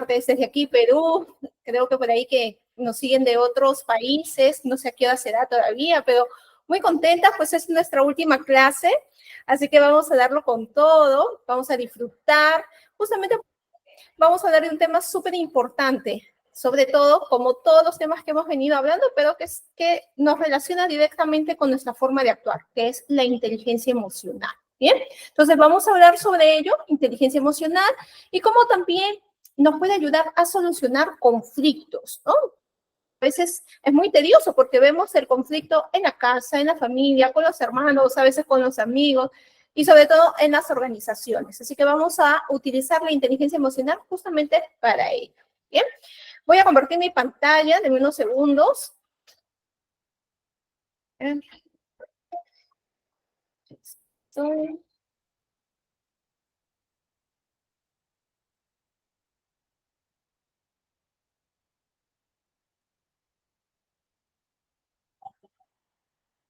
tardes desde aquí, Perú. Creo que por ahí que nos siguen de otros países, no sé a qué hora será todavía, pero muy contentas, pues es nuestra última clase, así que vamos a darlo con todo, vamos a disfrutar. Justamente vamos a hablar de un tema súper importante, sobre todo como todos los temas que hemos venido hablando, pero que nos relaciona directamente con nuestra forma de actuar, que es la inteligencia emocional. Bien, entonces vamos a hablar sobre ello, inteligencia emocional, y cómo también nos puede ayudar a solucionar conflictos, ¿no? A veces es muy tedioso porque vemos el conflicto en la casa, en la familia, con los hermanos, a veces con los amigos y sobre todo en las organizaciones. Así que vamos a utilizar la inteligencia emocional justamente para ello. Bien, voy a compartir mi pantalla de unos segundos.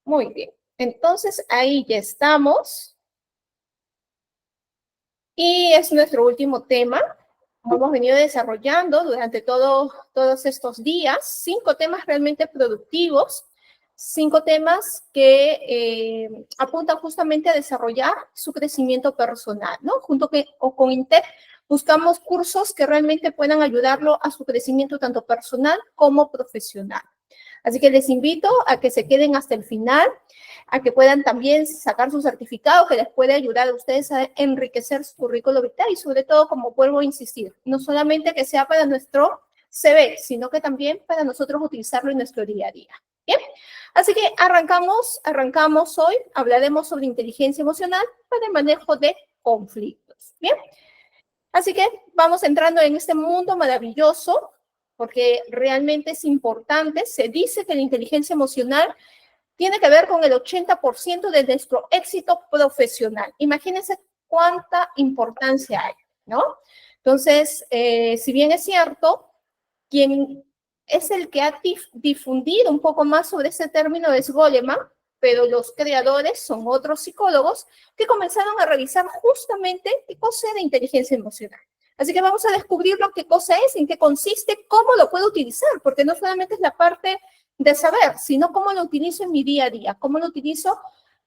Muy bien, entonces ahí ya estamos. Y es nuestro último tema. Hemos venido desarrollando durante todos estos días 5 temas realmente productivos, 5 temas que apuntan justamente a desarrollar su crecimiento personal, ¿no? Junto con INTEP buscamos cursos que realmente puedan ayudarlo a su crecimiento tanto personal como profesional. Así que les invito a que se queden hasta el final, a que puedan también sacar su certificado que les puede ayudar a ustedes a enriquecer su currículo vital y sobre todo, como vuelvo a insistir, no solamente que sea para nuestro CV, sino que también para nosotros utilizarlo en nuestro día a día. ¿Bien? Así que arrancamos hoy, hablaremos sobre inteligencia emocional para el manejo de conflictos. ¿Bien? Así que vamos entrando en este mundo maravilloso, porque realmente es importante. Se dice que la inteligencia emocional tiene que ver con el 80% de nuestro éxito profesional. Imagínense cuánta importancia hay, ¿no? Entonces, si bien es cierto, quien es el que ha difundido un poco más sobre ese término es Goleman, pero los creadores son otros psicólogos que comenzaron a revisar justamente qué cosa es la inteligencia emocional. Así que vamos a descubrir lo que cosa es, en qué consiste, cómo lo puedo utilizar, porque no solamente es la parte de saber, sino cómo lo utilizo en mi día a día, cómo lo utilizo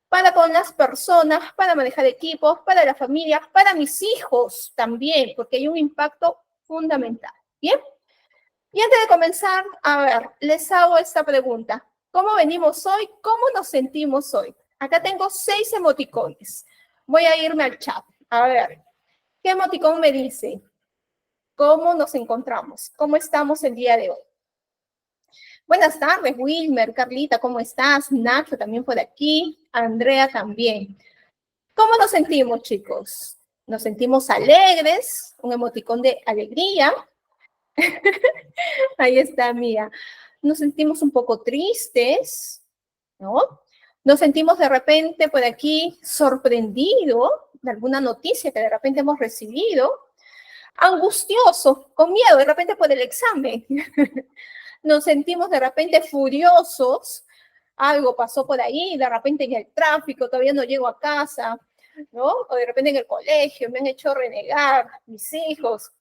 para con las personas, para manejar equipos, para la familia, para mis hijos también, porque hay un impacto fundamental. ¿Bien? Y antes de comenzar, a ver, les hago esta pregunta. ¿Cómo venimos hoy? ¿Cómo nos sentimos hoy? Acá tengo 6 emoticones. Voy a irme al chat. A ver, ¿qué emoticón me dice? ¿Cómo nos encontramos? ¿Cómo estamos el día de hoy? Buenas tardes, Wilmer, Carlita, ¿cómo estás? Nacho también por aquí, Andrea también. ¿Cómo nos sentimos, chicos? Nos sentimos alegres, un emoticón de alegría. Ahí está, Mía. Nos sentimos un poco tristes, ¿no? Nos sentimos de repente por aquí sorprendidos de alguna noticia que de repente hemos recibido, angustiosos, con miedo de repente por el examen. Nos sentimos de repente furiosos, algo pasó por ahí, de repente en el tráfico, todavía no llego a casa, ¿no? O de repente en el colegio, me han hecho renegar mis hijos.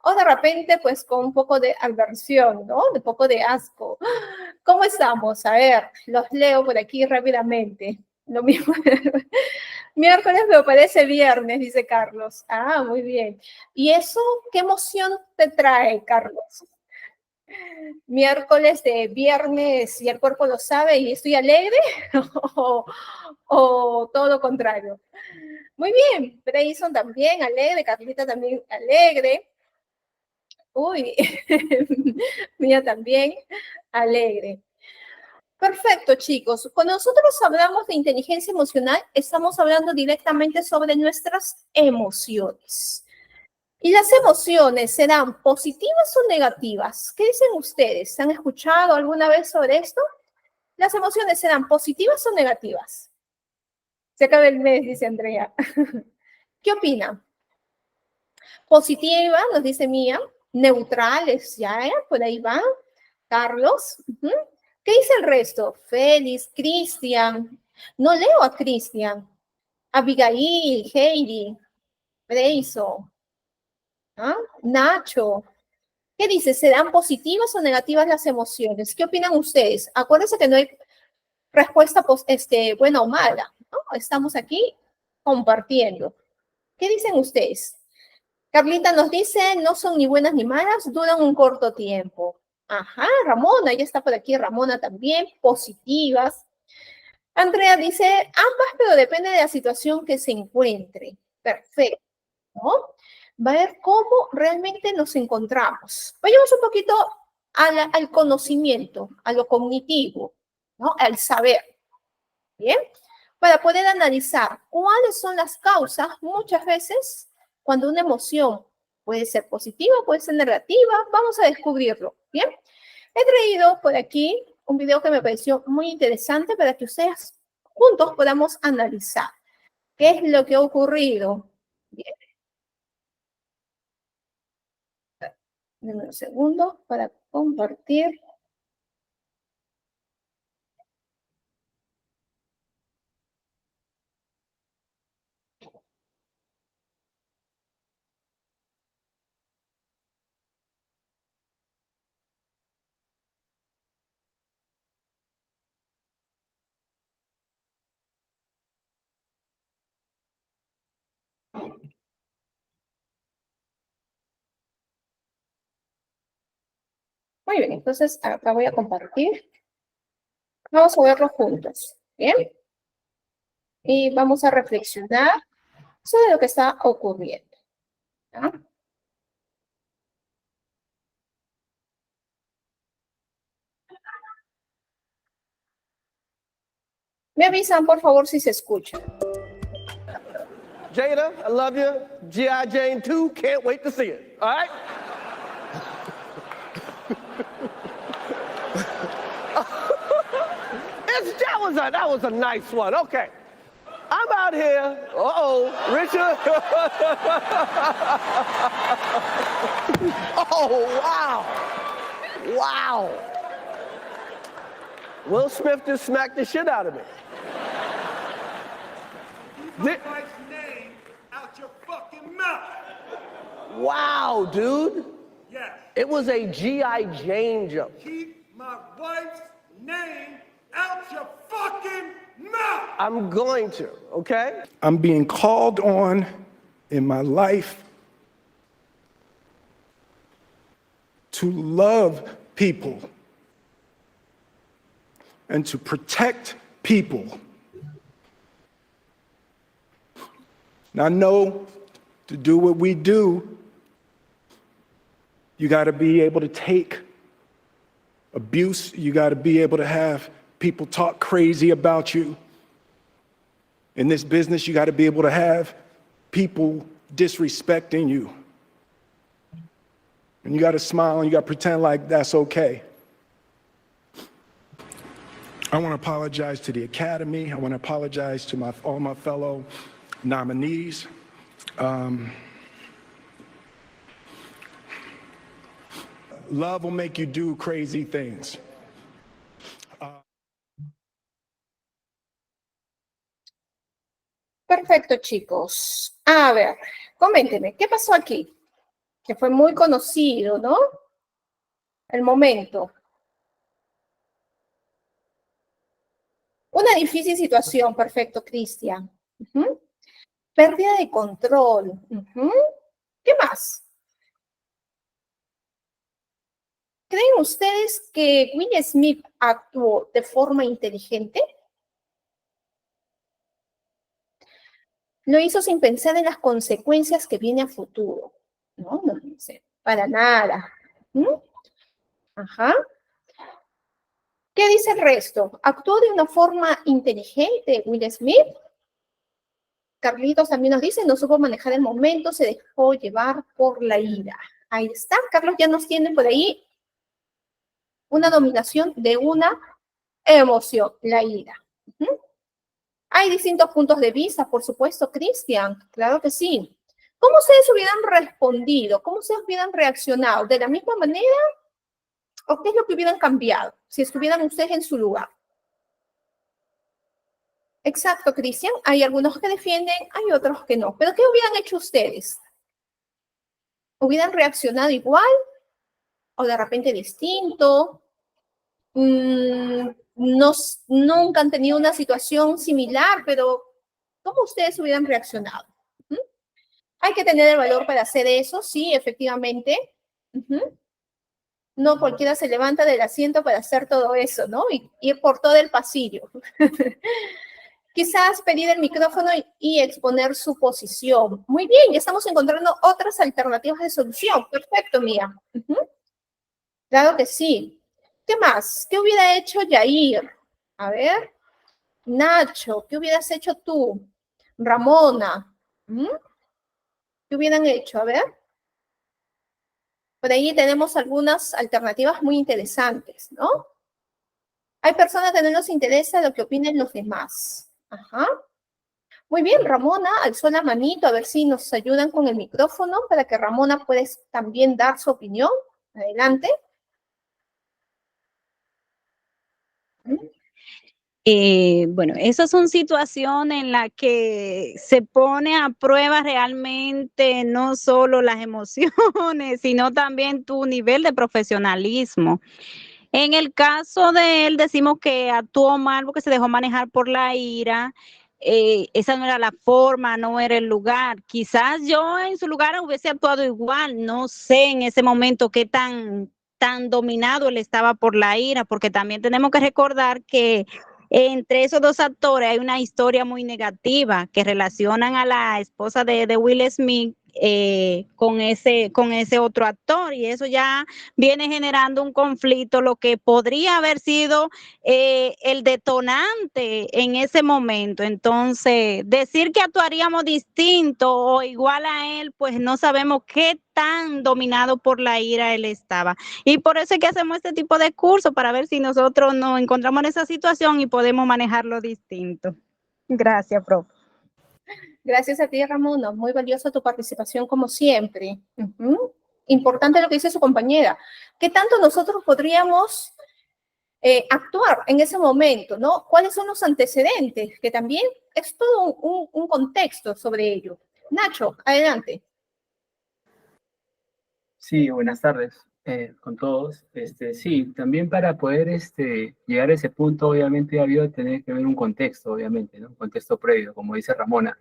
O de repente, pues con un poco de aversión, ¿no? Un poco de asco. ¿Cómo estamos? A ver, los leo por aquí rápidamente. Lo mismo. Miércoles me parece viernes, dice Carlos. Ah, muy bien. ¿Y eso qué emoción te trae, Carlos? Miércoles de viernes y el cuerpo lo sabe y estoy alegre o todo lo contrario. Muy bien, Brayson también alegre, Carlita también alegre. Uy, Mía también alegre. Perfecto, chicos. Cuando nosotros hablamos de inteligencia emocional, estamos hablando directamente sobre nuestras emociones. ¿Y las emociones serán positivas o negativas? ¿Qué dicen ustedes? ¿Han escuchado alguna vez sobre esto? ¿Las emociones serán positivas o negativas? Se acaba el mes, dice Andrea. ¿Qué opinan? Positiva, nos dice Mía. Neutrales, ya, por ahí van. Carlos. ¿Qué dice el resto? Félix, Cristian. No leo a Cristian. Abigail, Heidi, Brayson. ¿Ah? Nacho. ¿Qué dice? ¿Serán positivas o negativas las emociones? ¿Qué opinan ustedes? Acuérdense que no hay respuesta buena o mala, ¿no? Estamos aquí compartiendo. ¿Qué dicen ustedes? Carlita nos dice, no son ni buenas ni malas, duran un corto tiempo. Ajá, Ramona, ya está por aquí, Ramona también, positivas. Andrea dice, ambas, pero depende de la situación que se encuentre. Perfecto, ¿no? Va a ver cómo realmente nos encontramos. Vayamos un poquito al conocimiento, a lo cognitivo, ¿no? Al saber, ¿bien? Para poder analizar cuáles son las causas, muchas veces, cuando una emoción puede ser positiva, puede ser negativa, vamos a descubrirlo, ¿bien? He traído por aquí un video que me pareció muy interesante para que ustedes juntos podamos analizar qué es lo que ha ocurrido. Bien, denme un segundo para compartir. Muy bien, entonces acá voy a compartir. Vamos a verlo juntos, ¿bien? Y vamos a reflexionar sobre lo que está ocurriendo, ¿ya? Me avisan, por favor, si se escucha. Jada, I love you. G.I. Jane 2, can't wait to see it. All right? that was a nice one. Okay. I'm out here. Uh-oh, Richard. Oh, wow. Wow. Will Smith just smacked the shit out of me. Keep my wife's name out your fucking mouth. Wow, dude. Yes. It was a G.I. Jane joke. Keep my wife's name out your fucking mouth. I'm going to, okay? I'm being called on in my life to love people and to protect people. Now, I know to do what we do, you got to be able to take abuse. You got to be able to have people talk crazy about you. In this business, you got to be able to have people disrespecting you. And you got to smile and you got to pretend like that's okay. I want to apologize to the Academy. I want to apologize to all my fellow nominees. Love will make you do crazy things. Perfecto, chicos. A ver, coméntenme, ¿qué pasó aquí? Que fue muy conocido, ¿no? El momento. Una difícil situación, perfecto, Cristian. Pérdida de control. ¿Qué más? ¿Creen ustedes que Will Smith actuó de forma inteligente? Lo hizo sin pensar en las consecuencias que viene a futuro. No, no lo hice. Para nada. Ajá. ¿Qué dice el resto? ¿Actuó de una forma inteligente Will Smith? Carlitos también nos dice, no supo manejar el momento, se dejó llevar por la ira. Ahí está, Carlos ya nos tiene por ahí una dominación de una emoción, la ira. Hay distintos puntos de vista, por supuesto, Cristian, claro que sí. ¿Cómo ustedes hubieran respondido? ¿Cómo ustedes hubieran reaccionado? ¿De la misma manera? ¿O qué es lo que hubieran cambiado si estuvieran ustedes en su lugar? Exacto, Cristian. Hay algunos que defienden, hay otros que no. ¿Pero qué hubieran hecho ustedes? ¿Hubieran reaccionado igual? o de repente distinto. Nunca han tenido una situación similar, pero ¿cómo ustedes hubieran reaccionado? ¿Mm? Hay que tener el valor para hacer eso, sí, efectivamente. No cualquiera se levanta del asiento para hacer todo eso, ¿no? Y ir por todo el pasillo. Quizás pedir el micrófono y exponer su posición. Muy bien, ya estamos encontrando otras alternativas de solución. Perfecto, Mía. Claro que sí. ¿Qué más? ¿Qué hubiera hecho Yair? A ver. Nacho, ¿qué hubieras hecho tú? Ramona. ¿Qué hubieran hecho? A ver. Por ahí tenemos algunas alternativas muy interesantes, ¿no? Hay personas que no nos interesa lo que opinen los demás. Ajá. Muy bien, Ramona alzó la manito, a ver si nos ayudan con el micrófono para que Ramona pueda también dar su opinión. Adelante. Bueno, esa son situaciones en las que se pone a prueba realmente no solo las emociones, sino también tu nivel de profesionalismo. En el caso de él, decimos que actuó mal porque se dejó manejar por la ira. Esa no era la forma, no era el lugar. Quizás yo en su lugar hubiese actuado igual. No sé en ese momento qué tan dominado él estaba por la ira, porque también tenemos que recordar que entre esos dos actores hay una historia muy negativa que relacionan a la esposa de Will Smith con ese otro actor, y eso ya viene generando un conflicto, lo que podría haber sido el detonante en ese momento. Entonces, decir que actuaríamos distinto o igual a él, pues no sabemos qué tan dominado por la ira él estaba. Y por eso es que hacemos este tipo de cursos, para ver si nosotros nos encontramos en esa situación y podemos manejarlo distinto. Gracias, profe. Gracias a ti, Ramona. Muy valiosa tu participación como siempre. Importante lo que dice su compañera. ¿Qué tanto nosotros podríamos actuar en ese momento, ¿no? ¿Cuáles son los antecedentes? Que también es todo un contexto sobre ello. Nacho, adelante. Sí, buenas tardes con todos. Sí, también para poder llegar a ese punto, obviamente ha habido tener que ver un contexto, obviamente, ¿no? Un contexto previo, como dice Ramona.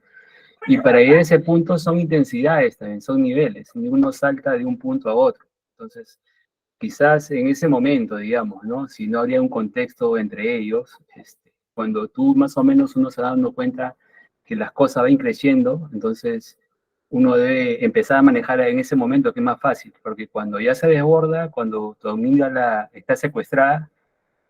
Y para llegar a ese punto son intensidades también, son niveles. Uno salta de un punto a otro. Entonces, quizás en ese momento, digamos, ¿no? Si no habría un contexto entre ellos, cuando tú más o menos uno se va dando cuenta que las cosas van creciendo, entonces uno debe empezar a manejar en ese momento, que es más fácil, porque cuando ya se desborda, cuando tu amígdala está secuestrada,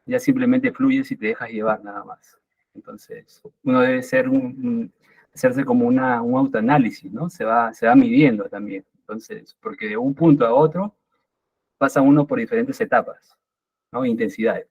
ya simplemente fluyes y te dejas llevar nada más. Entonces, uno debe hacerse como un autoanálisis, ¿no? Se va midiendo también. Entonces, porque de un punto a otro, pasa uno por diferentes etapas, ¿no? Intensidades.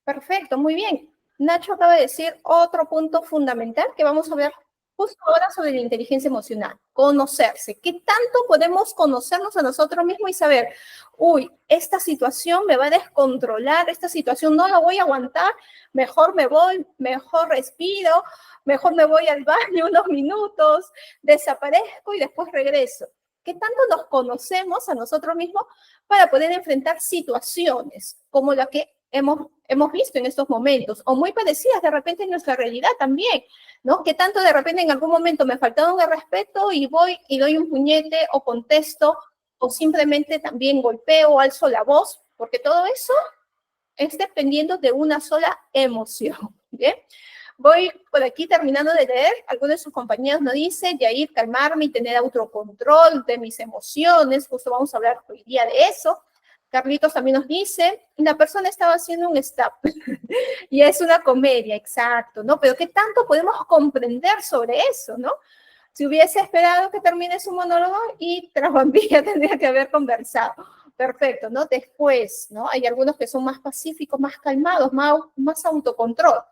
Perfecto, muy bien. Nacho acaba de decir otro punto fundamental que vamos a ver justo ahora sobre la inteligencia emocional, conocerse. ¿Qué tanto podemos conocernos a nosotros mismos y saber, uy, esta situación me va a descontrolar, esta situación no la voy a aguantar, mejor me voy, mejor respiro, mejor me voy al baño unos minutos, desaparezco y después regreso? ¿Qué tanto nos conocemos a nosotros mismos para poder enfrentar situaciones como la que hemos visto en estos momentos, o muy parecidas de repente en nuestra realidad también, ¿no? Que tanto de repente en algún momento me faltaron el respeto y voy y doy un puñete o contesto, o simplemente también golpeo o alzo la voz, porque todo eso es dependiendo de una sola emoción, ¿bien? Voy por aquí terminando de leer. Algunos de sus compañeros nos dicen, Yair, calmarme y tener autocontrol de mis emociones. Justo vamos a hablar hoy día de eso. Carlitos también nos dice, la persona estaba haciendo un stop. Y es una comedia, exacto, ¿no? Pero ¿qué tanto podemos comprender sobre eso, no? Si hubiese esperado que termine su monólogo y tras Bambilla tendría que haber conversado. Perfecto, ¿no? Después, ¿no? Hay algunos que son más pacíficos, más calmados, más autocontrol.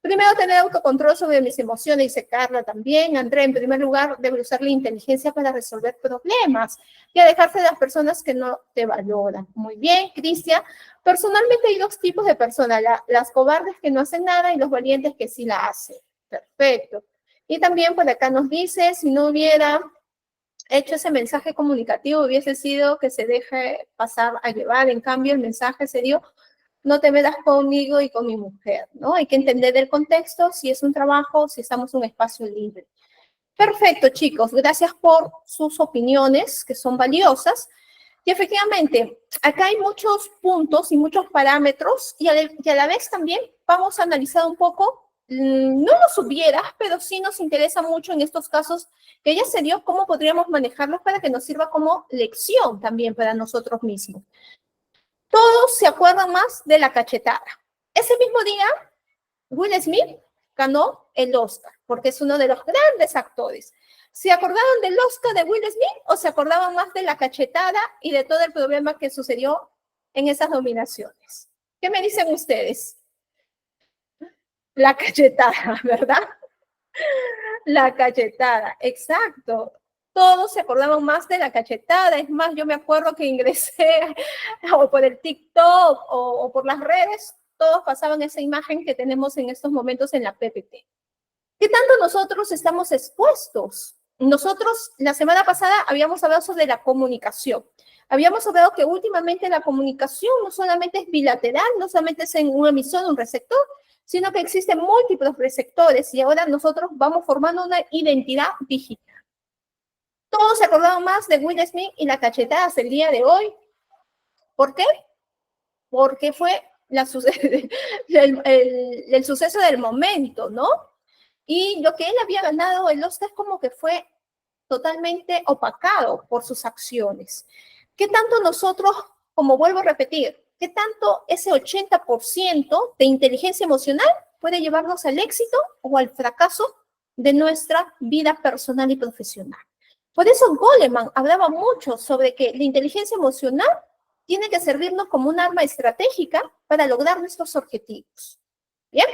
Primero, tener autocontrol sobre mis emociones, dice Carla también. André, en primer lugar, debe usar la inteligencia para resolver problemas y alejarse de las personas que no te valoran. Muy bien, Cristian. Personalmente hay dos tipos de personas, las cobardes que no hacen nada y los valientes que sí la hacen. Perfecto. Y también por acá nos dice, si no hubiera hecho ese mensaje comunicativo hubiese sido que se deje pasar a llevar. En cambio, el mensaje se dio, no te metas conmigo y con mi mujer, ¿no? Hay que entender el contexto, si es un trabajo, si estamos en un espacio libre. Perfecto, chicos. Gracias por sus opiniones, que son valiosas. Y efectivamente, acá hay muchos puntos y muchos parámetros, y a la vez también vamos a analizar un poco, no los hubieras, pero sí nos interesa mucho en estos casos que ya se dio, cómo podríamos manejarlos para que nos sirva como lección también para nosotros mismos. Todos se acuerdan más de la cachetada. Ese mismo día, Will Smith ganó el Oscar, porque es uno de los grandes actores. ¿Se acordaron del Oscar de Will Smith o se acordaban más de la cachetada y de todo el problema que sucedió en esas nominaciones? ¿Qué me dicen ustedes? La cachetada, ¿verdad? La cachetada, exacto. Todos se acordaban más de la cachetada. Es más, yo me acuerdo que ingresé o por el TikTok o por las redes, todos pasaban esa imagen que tenemos en estos momentos en la PPT. ¿Qué tanto nosotros estamos expuestos? Nosotros, la semana pasada, habíamos hablado sobre la comunicación. Habíamos hablado que últimamente la comunicación no solamente es bilateral, no solamente es en un emisor, un receptor, sino que existen múltiples receptores y ahora nosotros vamos formando una identidad digital. Todos se acordaron más de Will Smith y la cachetada hasta el día de hoy. ¿Por qué? Porque fue el suceso del momento, ¿no? Y lo que él había ganado el Oscar como que fue totalmente opacado por sus acciones. ¿Qué tanto nosotros, como vuelvo a repetir, qué tanto ese 80% de inteligencia emocional puede llevarnos al éxito o al fracaso de nuestra vida personal y profesional? Por eso Goleman hablaba mucho sobre que la inteligencia emocional tiene que servirnos como un arma estratégica para lograr nuestros objetivos. ¿Bien?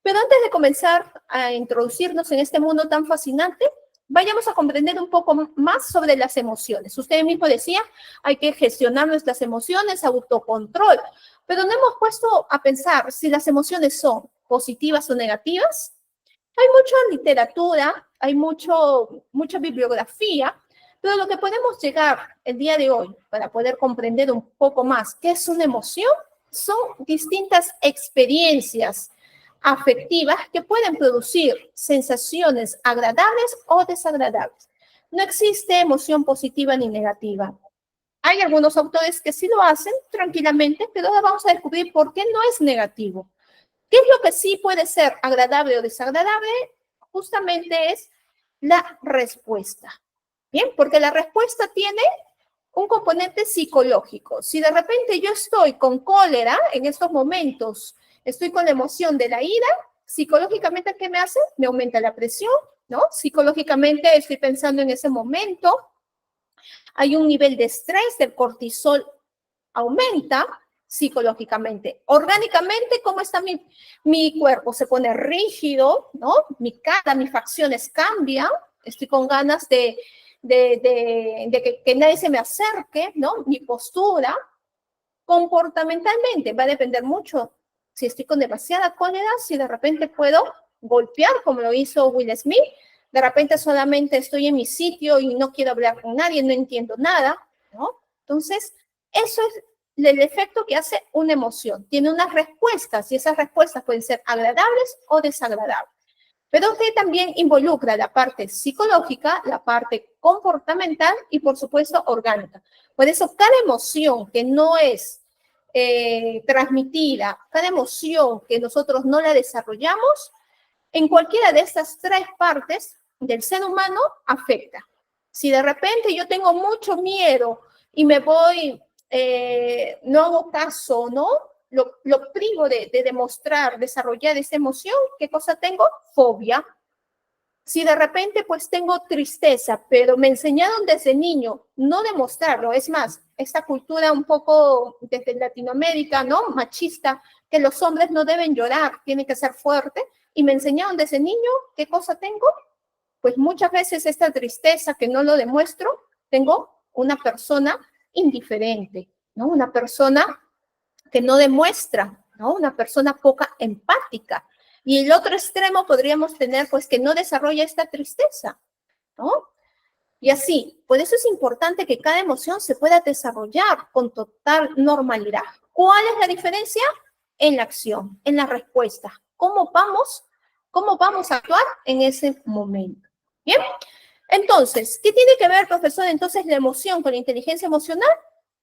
Pero antes de comenzar a introducirnos en este mundo tan fascinante, vayamos a comprender un poco más sobre las emociones. Usted mismo decía, hay que gestionar nuestras emociones, autocontrol, pero no hemos puesto a pensar si las emociones son positivas o negativas. Hay mucha literatura, hay mucha bibliografía, pero lo que podemos llegar el día de hoy para poder comprender un poco más qué es una emoción son distintas experiencias afectivas que pueden producir sensaciones agradables o desagradables. No existe emoción positiva ni negativa. Hay algunos autores que sí lo hacen tranquilamente, pero ahora vamos a descubrir por qué no es negativo. ¿Qué es lo que sí puede ser agradable o desagradable? Justamente es la respuesta. Bien, porque la respuesta tiene un componente psicológico. Si de repente yo estoy con cólera en estos momentos, estoy con la emoción de la ira, psicológicamente, ¿qué me hace? Me aumenta la presión, ¿no? Psicológicamente estoy pensando en ese momento, hay un nivel de estrés, del cortisol aumenta psicológicamente. Orgánicamente, ¿cómo está mi cuerpo? Se pone rígido, ¿no? Mi cara, mis facciones cambian, estoy con ganas de que nadie se me acerque, ¿no? Mi postura. Comportamentalmente va a depender mucho si estoy con demasiada cólera, si de repente puedo golpear como lo hizo Will Smith, de repente solamente estoy en mi sitio y no quiero hablar con nadie, no entiendo nada, ¿no? Entonces, eso es el efecto que hace una emoción. Tiene unas respuestas y esas respuestas pueden ser agradables o desagradables. Pero que también involucra la parte psicológica, la parte comportamental y, por supuesto, orgánica. Por eso, cada emoción que no es transmitida, cada emoción que nosotros no la desarrollamos, en cualquiera de estas tres partes del ser humano afecta. Si de repente yo tengo mucho miedo y me voy, no hago caso, ¿no? Lo privo de demostrar, desarrollar esa emoción, ¿qué cosa tengo? Fobia. Si de repente pues tengo tristeza, pero me enseñaron desde niño no demostrarlo, es más, esta cultura un poco desde Latinoamérica, ¿no? Machista, que los hombres no deben llorar, tienen que ser fuertes, y me enseñaron desde niño, ¿qué cosa tengo? Pues muchas veces esta tristeza que no lo demuestro, tengo una persona indiferente, ¿no? Una persona que no demuestra, ¿no? Una persona poca empática. Y el otro extremo podríamos tener, pues, que no desarrolla esta tristeza, ¿no? Y así, por eso es importante que cada emoción se pueda desarrollar con total normalidad. ¿Cuál es la diferencia? En la acción, en la respuesta. ¿Cómo vamos a actuar en ese momento? ¿Bien? Entonces, ¿qué tiene que ver, profesor, entonces la emoción con la inteligencia emocional?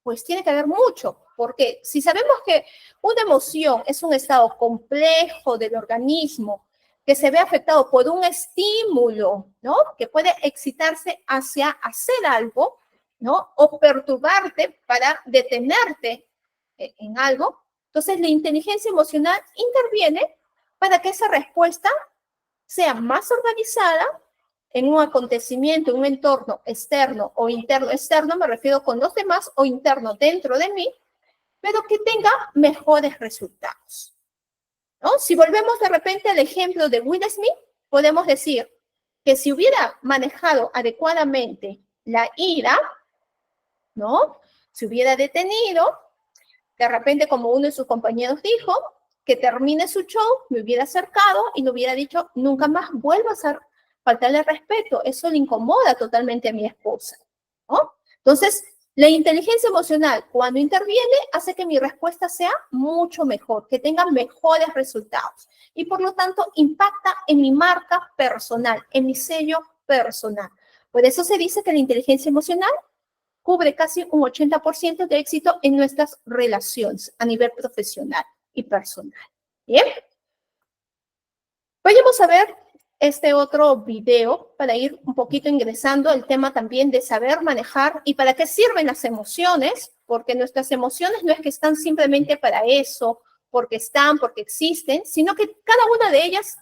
Pues tiene que ver mucho, porque si sabemos que una emoción es un estado complejo del organismo que se ve afectado por un estímulo, ¿no? Que puede excitarse hacia hacer algo, ¿no? O perturbarte para detenerte en algo. Entonces, la inteligencia emocional interviene para que esa respuesta sea más organizada en un acontecimiento, en un entorno externo o interno. Externo me refiero con los demás o interno dentro de mí, pero que tenga mejores resultados, ¿no? Si volvemos de repente al ejemplo de Will Smith, podemos decir que si hubiera manejado adecuadamente la ira, ¿no? Se hubiera detenido, de repente como uno de sus compañeros dijo, que termine su show, me hubiera acercado y le hubiera dicho, nunca más vuelvas a faltarle el respeto, eso le incomoda totalmente a mi esposa, ¿no? Entonces, la inteligencia emocional, cuando interviene, hace que mi respuesta sea mucho mejor, que tenga mejores resultados y por lo tanto impacta en mi marca personal, en mi sello personal. Por eso se dice que la inteligencia emocional cubre casi un 80% de éxito en nuestras relaciones a nivel profesional y personal. Bien. Vayamos a ver este otro video para ir un poquito ingresando al tema también de saber manejar y para qué sirven las emociones, porque nuestras emociones no es que están simplemente para eso, porque existen, sino que cada una de ellas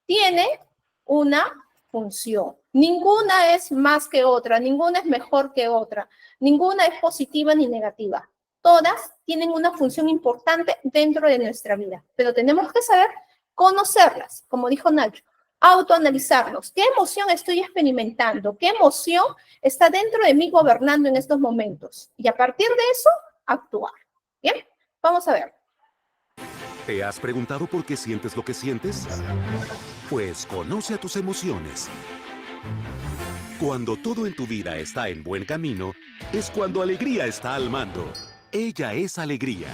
tiene una función. Ninguna es más que otra, ninguna es mejor que otra, ninguna es positiva ni negativa. Todas tienen una función importante dentro de nuestra vida, pero tenemos que saber conocerlas, como dijo Nacho, autoanalizarnos. ¿Qué emoción estoy experimentando? ¿Qué emoción está dentro de mí gobernando en estos momentos? Y a partir de eso, actuar. Bien, vamos a ver. ¿Te has preguntado por qué sientes lo que sientes? Pues conoce a tus emociones. Cuando todo en tu vida está en buen camino, es cuando alegría está al mando. Ella es alegría.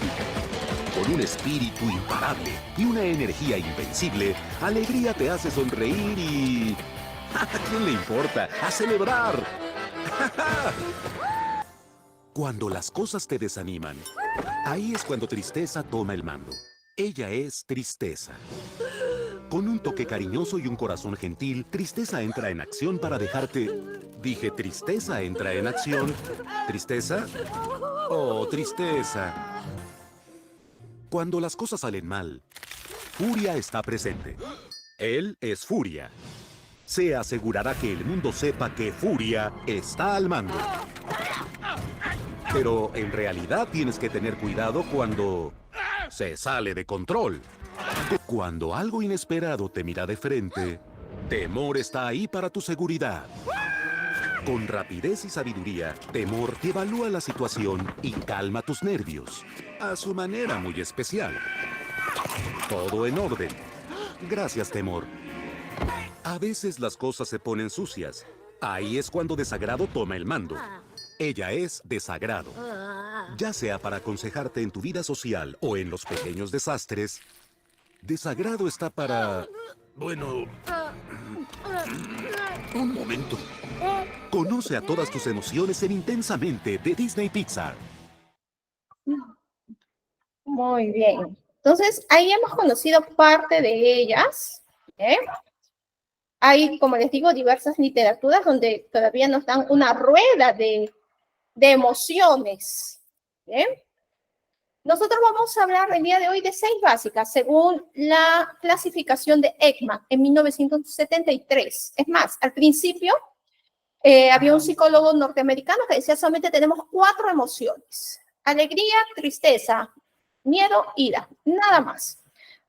Con un espíritu imparable y una energía invencible, Alegría te hace sonreír y... ¿a quién le importa? ¡A celebrar! Cuando las cosas te desaniman, ahí es cuando Tristeza toma el mando. Ella es Tristeza. Con un toque cariñoso y un corazón gentil, Tristeza entra en acción para dejarte... Dije, Tristeza entra en acción. ¿Tristeza? Oh, Tristeza. Cuando las cosas salen mal, Furia está presente. Él es Furia. Se asegurará que el mundo sepa que Furia está al mando. Pero en realidad tienes que tener cuidado cuando se sale de control. Cuando algo inesperado te mira de frente, Temor está ahí para tu seguridad. Con rapidez y sabiduría, Temor evalúa la situación y calma tus nervios, a su manera muy especial. Todo en orden. Gracias, Temor. A veces las cosas se ponen sucias. Ahí es cuando Desagrado toma el mando. Ella es Desagrado. Ya sea para aconsejarte en tu vida social o en los pequeños desastres, Desagrado está para... Bueno... Un momento. Conoce a todas tus emociones en Intensamente de Disney Pixar. Muy bien. Entonces, ahí hemos conocido parte de ellas. Hay, como les digo, diversas literaturas donde todavía nos dan una rueda de emociones. ¿Bien? Nosotros vamos a hablar el día de hoy de 6 básicas, según la clasificación de Ekman en 1973. Es más, al principio había un psicólogo norteamericano que decía solamente tenemos 4 emociones. Alegría, tristeza, miedo, ira, nada más.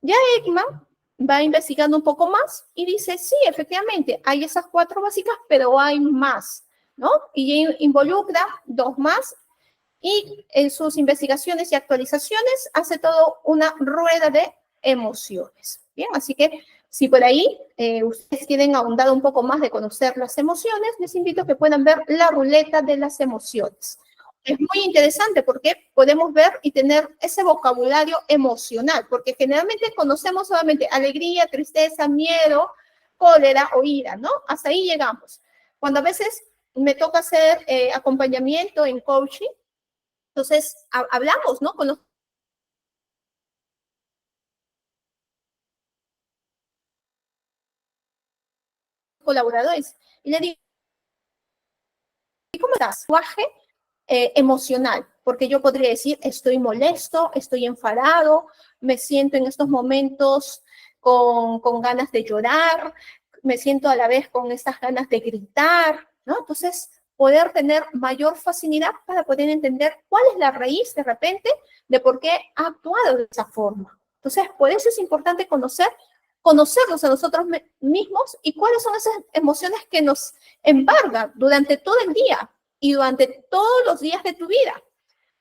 Ya Ekman va investigando un poco más y dice, sí, efectivamente, hay esas 4 básicas, pero hay más, ¿no? Y involucra 2 más. Y en sus investigaciones y actualizaciones hace todo una rueda de emociones. Bien, así que Si por ahí ustedes quieren ahondar un poco más de conocer las emociones, les invito a que puedan ver la ruleta de las emociones. Es muy interesante porque podemos ver y tener ese vocabulario emocional, porque generalmente conocemos solamente alegría, tristeza, miedo, cólera o ira, ¿no? Hasta ahí llegamos. Cuando a veces me toca hacer acompañamiento en coaching, entonces hablamos, ¿no? Con los colaboradores y le digo, ¿cómo estás? Lenguaje emocional, porque yo podría decir, estoy molesto, estoy enfadado, me siento en estos momentos con ganas de llorar, me siento a la vez con estas ganas de gritar, ¿no? Entonces, poder tener mayor facilidad para poder entender cuál es la raíz de repente de por qué ha actuado de esa forma. Entonces, por eso es importante conocernos a nosotros mismos y cuáles son esas emociones que nos embargan durante todo el día y durante todos los días de tu vida.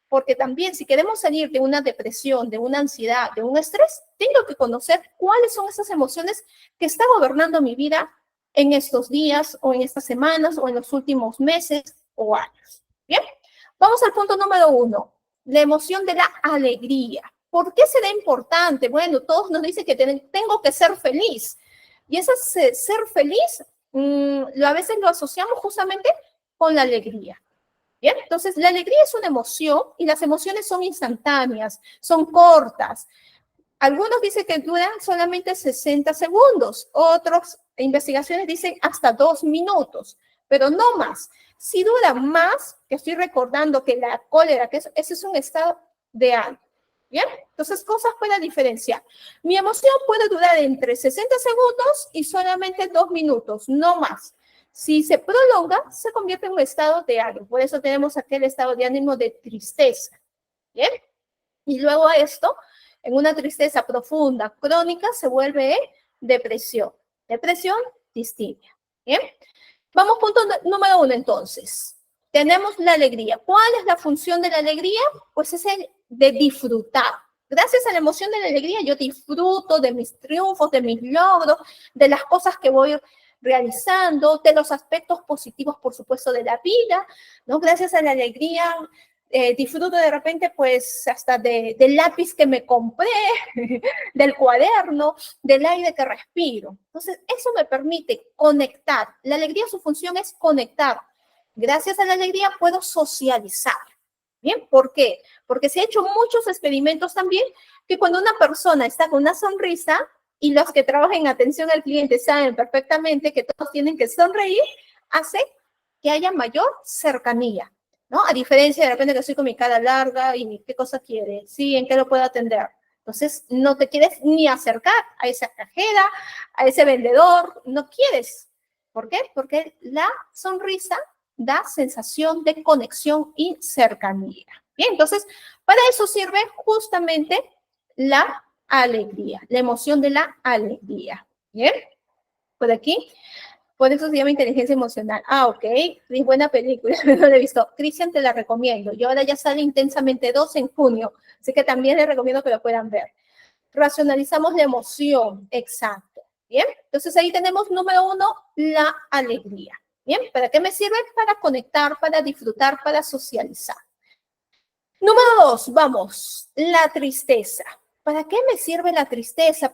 Porque también si queremos salir de una depresión, de una ansiedad, de un estrés, tengo que conocer cuáles son esas emociones que están gobernando mi vida en estos días o en estas semanas o en los últimos meses o años. Bien, vamos al punto número 1, la emoción de la alegría. ¿Por qué será importante? Bueno, todos nos dicen que tengo que ser feliz. Y ese ser feliz, a veces lo asociamos justamente con la alegría. Bien, entonces la alegría es una emoción y las emociones son instantáneas, son cortas. Algunos dicen que duran solamente 60 segundos, otras investigaciones dicen hasta 2 minutos, pero no más. Si dura más, que estoy recordando que la cólera, que ese es un estado de ánimo. Bien, entonces cosas para diferenciar. Mi emoción puede durar entre 60 segundos y solamente 2 minutos, no más. Si se prolonga, se convierte en un estado de ánimo. Por eso tenemos aquel estado de ánimo de tristeza. ¿Bien? Y luego esto, en una tristeza profunda, crónica, se vuelve depresión. Depresión distinta. ¿Bien? Vamos punto número 1 entonces. Tenemos la alegría. ¿Cuál es la función de la alegría? Pues es el de disfrutar. Gracias a la emoción de la alegría, yo disfruto de mis triunfos, de mis logros, de las cosas que voy realizando, de los aspectos positivos, por supuesto, de la vida, ¿no? Gracias a la alegría, disfruto de repente, pues, hasta del lápiz que me compré, del cuaderno, del aire que respiro. Entonces, eso me permite conectar. La alegría, su función es conectar. Gracias a la alegría puedo socializar. ¿Bien? ¿Por qué? Porque se han hecho muchos experimentos también que cuando una persona está con una sonrisa, y los que trabajan en atención al cliente saben perfectamente que todos tienen que sonreír, hace que haya mayor cercanía, ¿no? A diferencia de repente que estoy con mi cara larga y ¿qué cosa quiere? Sí, ¿en qué lo puedo atender? Entonces, no te quieres ni acercar a esa cajera, a ese vendedor, no quieres. ¿Por qué? Porque la sonrisa da sensación de conexión y cercanía. Bien, entonces, para eso sirve justamente la alegría, la emoción de la alegría. Bien, por aquí, por eso se llama inteligencia emocional. Ah, ok, buena película, no la he visto. Christian, te la recomiendo. Y ahora ya sale Intensamente 2 en junio, así que también les recomiendo que lo puedan ver. Racionalizamos la emoción, exacto. Bien, entonces ahí tenemos número 1, la alegría. Bien, ¿para qué me sirve? Para conectar, para disfrutar, para socializar. Número 2, vamos, la tristeza. ¿Para qué me sirve la tristeza?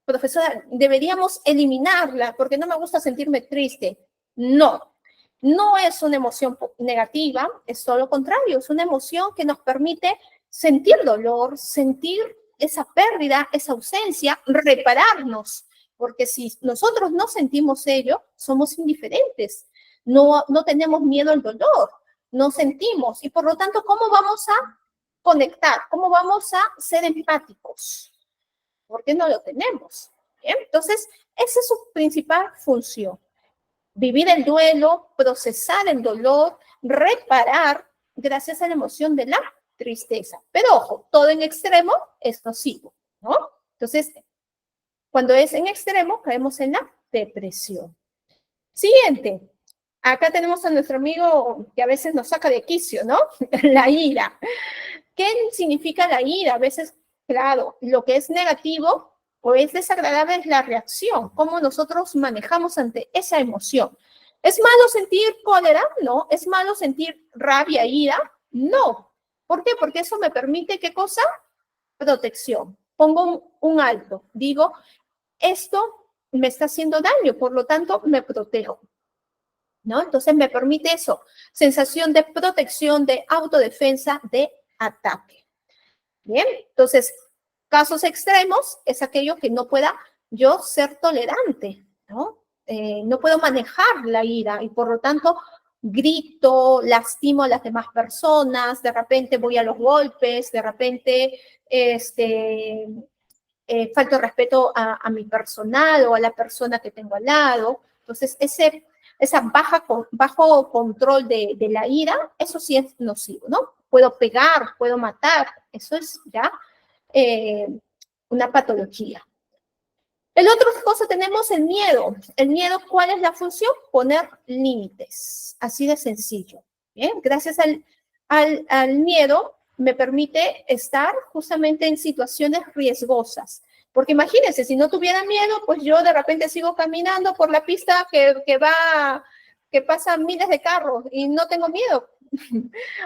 Profesora, deberíamos eliminarla porque no me gusta sentirme triste. No, no es una emoción negativa, es todo lo contrario, es una emoción que nos permite sentir dolor, sentir esa pérdida, esa ausencia, repararnos, porque si nosotros no sentimos ello, somos indiferentes, no tenemos miedo al dolor, no sentimos y por lo tanto, ¿cómo vamos a conectar? ¿Cómo vamos a ser empáticos? Porque no lo tenemos. ¿Bien? Entonces, esa es su principal función. Vivir el duelo, procesar el dolor, reparar gracias a la emoción de la tristeza. Pero ojo, todo en extremo es nocivo, ¿no? Entonces, cuando es en extremo, caemos en la depresión. Siguiente. Acá tenemos a nuestro amigo que a veces nos saca de quicio, ¿no? La ira. ¿Qué significa la ira? A veces, claro, lo que es negativo, o es desagradable es la reacción, cómo nosotros manejamos ante esa emoción. ¿Es malo sentir cólera? No. ¿Es malo sentir rabia, ira? No. ¿Por qué? Porque eso me permite, ¿qué cosa? Protección. Pongo un alto. Digo, esto me está haciendo daño, por lo tanto, me protejo, ¿no? Entonces, me permite eso. Sensación de protección, de autodefensa, de ataque. Bien, entonces, casos extremos es aquello que no pueda yo ser tolerante, ¿no? No puedo manejar la ira y por lo tanto grito, lastimo a las demás personas, de repente voy a los golpes, de repente falto respeto a mi personal o a la persona que tengo al lado. Entonces, esa bajo control de la ira, eso sí es nocivo, ¿no? Puedo pegar, puedo matar, eso es ya una patología. El otro cosa tenemos el miedo. El miedo, ¿cuál es la función? Poner límites, así de sencillo. Bien, gracias al miedo me permite estar justamente en situaciones riesgosas. Porque imagínense, si no tuviera miedo, pues yo de repente sigo caminando por la pista que pasan miles de carros y no tengo miedo.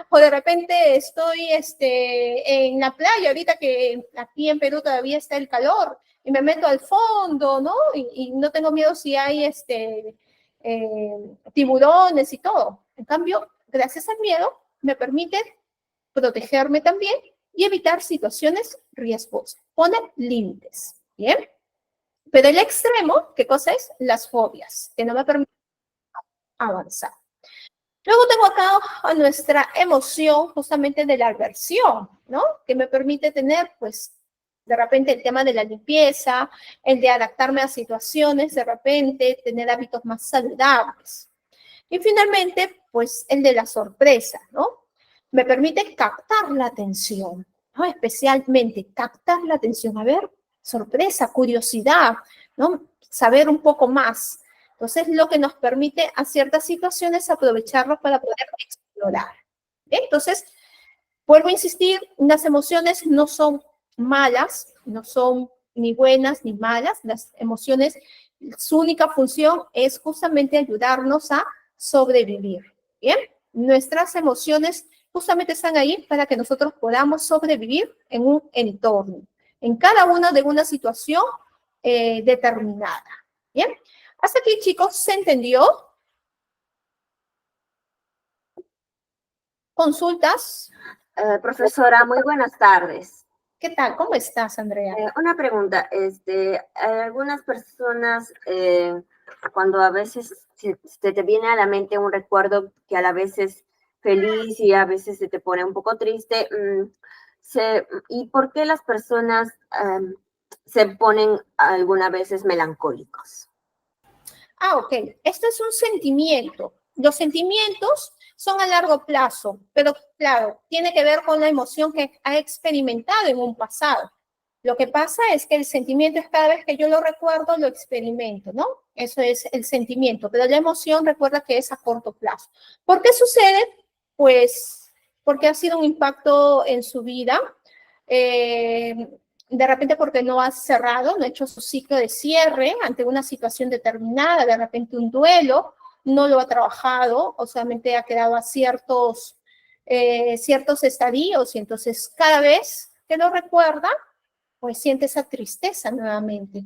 O de repente estoy en la playa, ahorita que aquí en Perú todavía está el calor, y me meto al fondo, ¿no? Y no tengo miedo si hay tiburones y todo. En cambio, gracias al miedo, me permite protegerme también y evitar situaciones riesgosas. Pone límites, ¿bien? Pero el extremo, ¿qué cosa es? Las fobias, que no me permiten avanzar. Luego tengo acá a nuestra emoción justamente de la aversión, ¿no? Que me permite tener, pues, de repente el tema de la limpieza, el de adaptarme a situaciones, de repente tener hábitos más saludables. Y finalmente, pues, el de la sorpresa, ¿no? Me permite captar la atención, ¿no? Especialmente captar la atención. A ver, sorpresa, curiosidad, ¿no? Saber un poco más. Entonces, lo que nos permite a ciertas situaciones aprovecharlos para poder explorar. ¿Bien? Entonces, vuelvo a insistir, las emociones no son malas, no son ni buenas ni malas. Las emociones, su única función es justamente ayudarnos a sobrevivir. ¿Bien? Nuestras emociones justamente están ahí para que nosotros podamos sobrevivir en un entorno, en cada una de una situación determinada. ¿Bien? Hasta aquí, chicos, ¿se entendió? ¿Consultas? Profesora, muy buenas tardes. ¿Qué tal? ¿Cómo estás, Andrea? Una pregunta, algunas personas, cuando a veces se te viene a la mente un recuerdo que a la vez es feliz y a veces se te pone un poco triste, ¿y por qué las personas se ponen algunas veces melancólicos? Ah, ok. Esto es un sentimiento. Los sentimientos son a largo plazo, pero claro, tiene que ver con la emoción que ha experimentado en un pasado. Lo que pasa es que el sentimiento es cada vez que yo lo recuerdo, lo experimento, ¿no? Eso es el sentimiento, pero la emoción recuerda que es a corto plazo. ¿Por qué sucede? Pues porque ha sido un impacto en su vida. De repente porque no ha cerrado, no ha hecho su ciclo de cierre ante una situación determinada, de repente un duelo, no lo ha trabajado, o solamente ha quedado a ciertos estadios, y entonces cada vez que lo recuerda, pues siente esa tristeza nuevamente,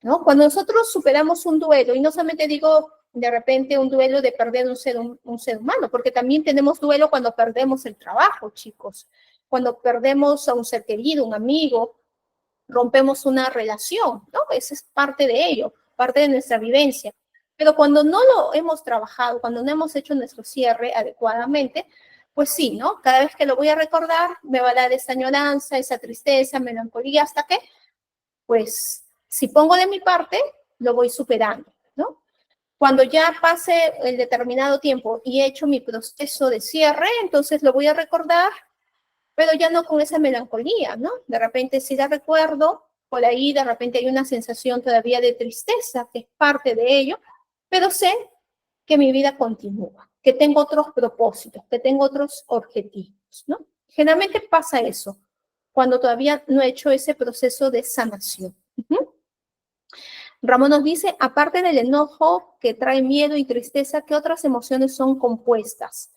¿no? Cuando nosotros superamos un duelo, y no solamente digo de repente un duelo de perder un ser humano, porque también tenemos duelo cuando perdemos el trabajo, chicos, cuando perdemos a un ser querido, un amigo, rompemos una relación, ¿no? Esa es parte de ello, parte de nuestra vivencia. Pero cuando no lo hemos trabajado, cuando no hemos hecho nuestro cierre adecuadamente, pues sí, ¿no? Cada vez que lo voy a recordar, me va a dar esa añoranza, esa tristeza, melancolía, hasta que, pues, si pongo de mi parte, lo voy superando, ¿no? Cuando ya pase el determinado tiempo y he hecho mi proceso de cierre, entonces lo voy a recordar, pero ya no con esa melancolía, ¿no? De repente si la recuerdo, por ahí de repente hay una sensación todavía de tristeza, que es parte de ello, pero sé que mi vida continúa, que tengo otros propósitos, que tengo otros objetivos, ¿no? Generalmente pasa eso, cuando todavía no he hecho ese proceso de sanación. Ujú. Ramón nos dice, aparte del enojo que trae miedo y tristeza, ¿qué otras emociones son compuestas?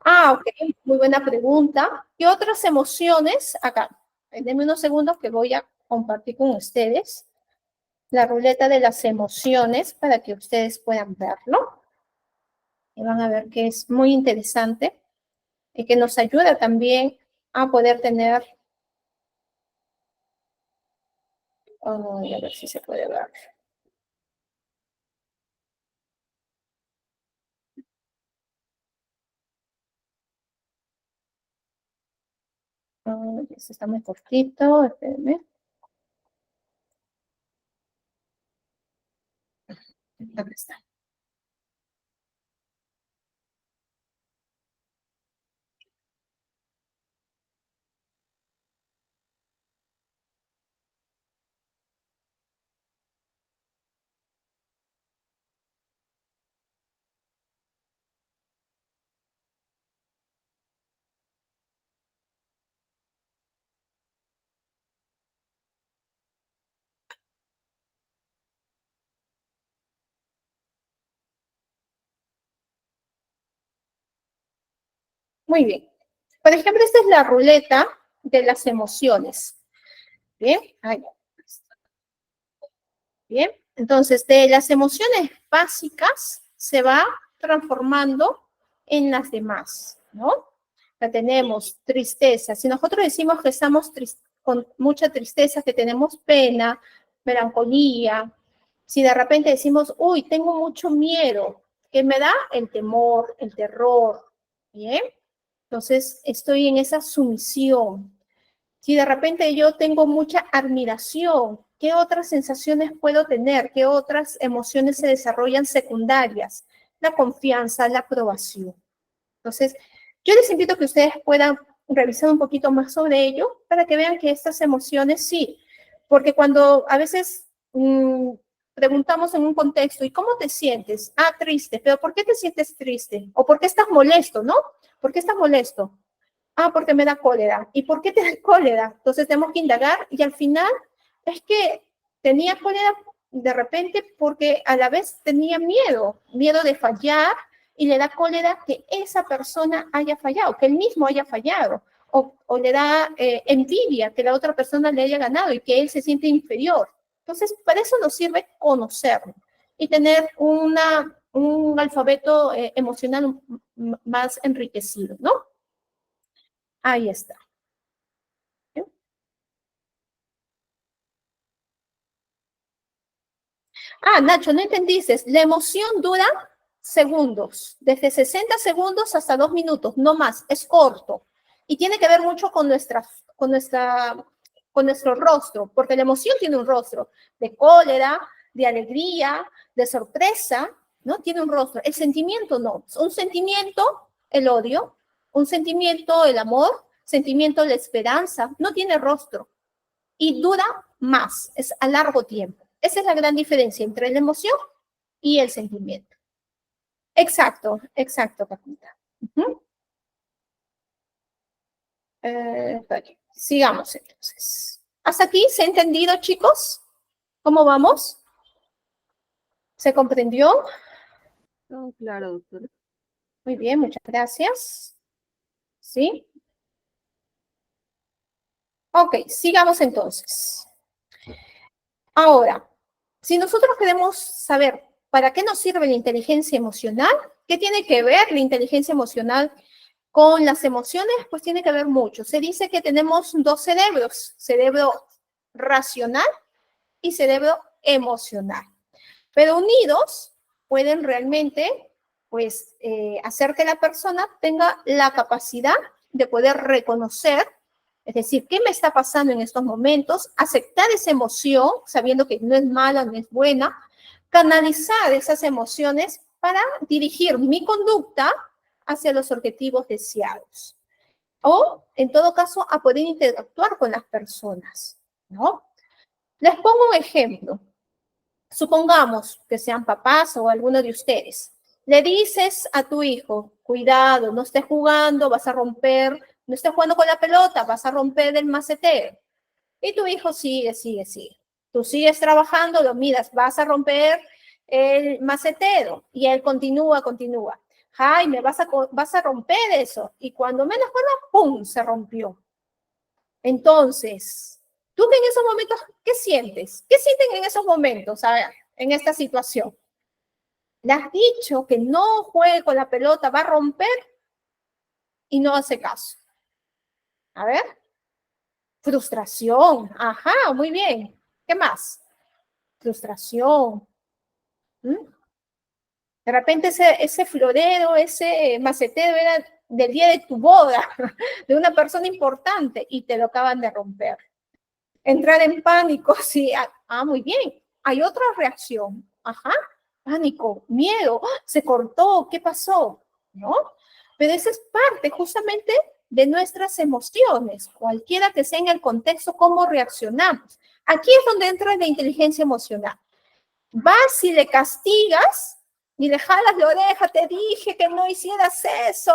Ah, ok, muy buena pregunta. ¿Qué otras emociones? Acá, denme unos segundos que voy a compartir con ustedes la ruleta de las emociones para que ustedes puedan verlo. Y van a ver que es muy interesante y que nos ayuda también a poder tener, a ver si se puede ver. Este está muy cortito, espérenme. Acá está. Muy bien. Por ejemplo, esta es la ruleta de las emociones. Bien, ahí. Bien, entonces de las emociones básicas se va transformando en las demás, ¿no? Ya tenemos tristeza. Si nosotros decimos que estamos con mucha tristeza, que tenemos pena, melancolía, si de repente decimos, uy, tengo mucho miedo, ¿qué me da? El temor, el terror, ¿bien? Entonces estoy en esa sumisión. Si de repente yo tengo mucha admiración, ¿qué otras sensaciones puedo tener? ¿Qué otras emociones se desarrollan secundarias? La confianza, la aprobación. Entonces, yo les invito a que ustedes puedan revisar un poquito más sobre ello para que vean que estas emociones sí, porque cuando a veces preguntamos en un contexto, ¿y cómo te sientes? Ah, triste, pero ¿por qué te sientes triste? ¿O por qué estás molesto, no? ¿Por qué estás molesto? Ah, porque me da cólera. ¿Y por qué te da cólera? Entonces tenemos que indagar y al final es que tenía cólera de repente porque a la vez tenía miedo, miedo de fallar y le da cólera que esa persona haya fallado, que él mismo haya fallado. O le da envidia que la otra persona le haya ganado y que él se siente inferior. Entonces, para eso nos sirve conocerlo y tener un alfabeto emocional más enriquecido, ¿no? Ahí está. Ah, Nacho, no entendiste. La emoción dura segundos, desde 60 segundos hasta 2 minutos, no más, es corto. Y tiene que ver mucho con nuestro rostro, porque la emoción tiene un rostro de cólera, de alegría, de sorpresa, ¿no? Tiene un rostro. El sentimiento no. Un sentimiento, el odio, un sentimiento, el amor, sentimiento, la esperanza, no tiene rostro y dura más, es a largo tiempo. Esa es la gran diferencia entre la emoción y el sentimiento. Exacto, exacto, Capita. Vale. Sigamos entonces. ¿Hasta aquí se ha entendido, chicos? ¿Cómo vamos? ¿Se comprendió? Oh, claro, doctora. Muy bien, muchas gracias. ¿Sí? Ok, sigamos entonces. Ahora, si nosotros queremos saber para qué nos sirve la inteligencia emocional, ¿qué tiene que ver la inteligencia emocional con las emociones? Pues tiene que ver mucho. Se dice que tenemos dos cerebros, cerebro racional y cerebro emocional. Pero unidos pueden realmente, pues, hacer que la persona tenga la capacidad de poder reconocer, es decir, ¿qué me está pasando en estos momentos? Aceptar esa emoción, sabiendo que no es mala, no es buena, canalizar esas emociones para dirigir mi conducta hacia los objetivos deseados. O, en todo caso, a poder interactuar con las personas, ¿no? Les pongo un ejemplo. Supongamos que sean papás o alguno de ustedes. Le dices a tu hijo, cuidado, no estés jugando, vas a romper, no estés jugando con la pelota, vas a romper el macetero. Y tu hijo sigue, sigue, sigue. Tú sigues trabajando, lo miras, vas a romper el macetero y él continúa. Jaime, vas a romper eso. Y cuando menos acuerdas, ¡pum!, se rompió. Entonces, ¿tú en esos momentos qué sientes? ¿Qué sienten en esos momentos, a ver, en esta situación? Le has dicho que no juegue con la pelota, va a romper y no hace caso. A ver. Frustración. Ajá, muy bien. ¿Qué más? Frustración. ¿Mm? De repente ese florero, ese macetero era del día de tu boda, de una persona importante, y te lo acaban de romper. Entrar en pánico, sí. Muy bien. Hay otra reacción. Ajá. Pánico, miedo. Se cortó, ¿qué pasó? ¿No? Pero esa es parte justamente de nuestras emociones, cualquiera que sea en el contexto, cómo reaccionamos. Aquí es donde entra la inteligencia emocional. Vas y le castigas y le jalas la oreja, te dije que no hicieras eso,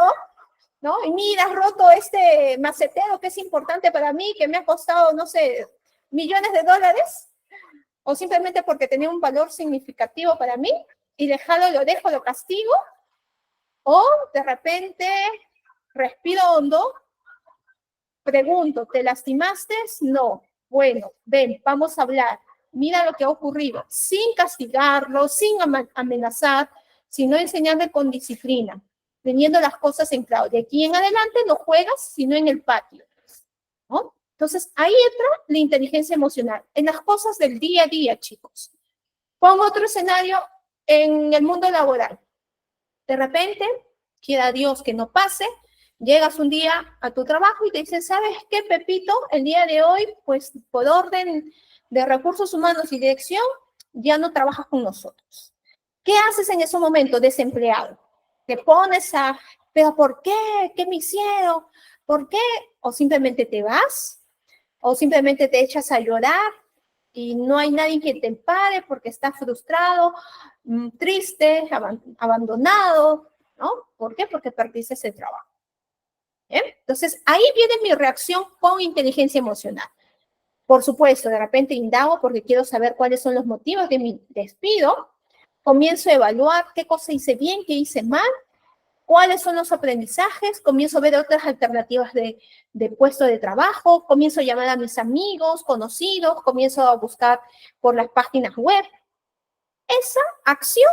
¿no? Y mira, has roto este macetero que es importante para mí, que me ha costado, no sé, millones de dólares, o simplemente porque tenía un valor significativo para mí, y le jalo la oreja, lo castigo, o de repente respiro hondo, pregunto, ¿te lastimaste? No. Bueno, ven, vamos a hablar. Mira lo que ha ocurrido, sin castigarlo, sin amenazar, sino enseñarle con disciplina, teniendo las cosas en claro. De aquí en adelante no juegas, sino en el patio, ¿no? Entonces, ahí entra la inteligencia emocional, en las cosas del día a día, chicos. Pongo otro escenario en el mundo laboral. De repente, quiera Dios que no pase, llegas un día a tu trabajo y te dicen, ¿sabes qué, Pepito? El día de hoy, pues por orden de recursos humanos y dirección, ya no trabajas con nosotros. ¿Qué haces en ese momento, desempleado? Te pones a, ¿pero por qué? ¿Qué me hicieron? ¿Por qué? O simplemente te vas, o simplemente te echas a llorar y no hay nadie que te pare porque estás frustrado, triste, abandonado, ¿no? ¿Por qué? Porque perdiste ese trabajo. ¿Bien? Entonces, ahí viene mi reacción con inteligencia emocional. Por supuesto, de repente indago porque quiero saber cuáles son los motivos de mi despido. Comienzo a evaluar qué cosa hice bien, qué hice mal, cuáles son los aprendizajes, comienzo a ver otras alternativas de puesto de trabajo, comienzo a llamar a mis amigos, conocidos, comienzo a buscar por las páginas web. Esa acción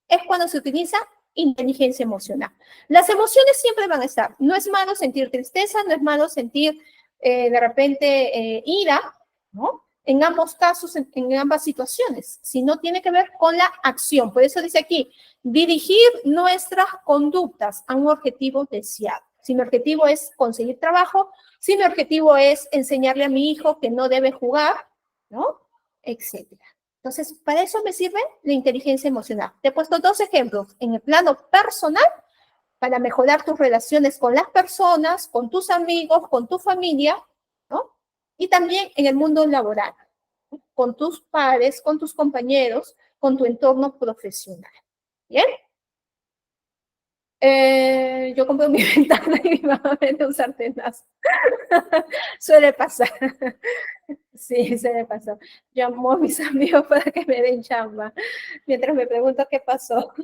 es cuando se utiliza inteligencia emocional. Las emociones siempre van a estar. No es malo sentir tristeza, no es malo sentir de repente ira, ¿no? En ambos casos, en ambas situaciones, sino tiene que ver con la acción. Por eso dice aquí, dirigir nuestras conductas a un objetivo deseado. Si mi objetivo es conseguir trabajo, si mi objetivo es enseñarle a mi hijo que no debe jugar, ¿no? Etcétera. Entonces, para eso me sirve la inteligencia emocional. Te he puesto 2 ejemplos en el plano personal para mejorar tus relaciones con las personas, con tus amigos, con tu familia, ¿no? Y también en el mundo laboral, con tus pares, con tus compañeros, con tu entorno profesional. ¿Bien? Yo compré mi ventana y mi mamá vende un sartenazo. Suele pasar. Sí, suele pasar. Llamo a mis amigos para que me den chamba, mientras me pregunto qué pasó.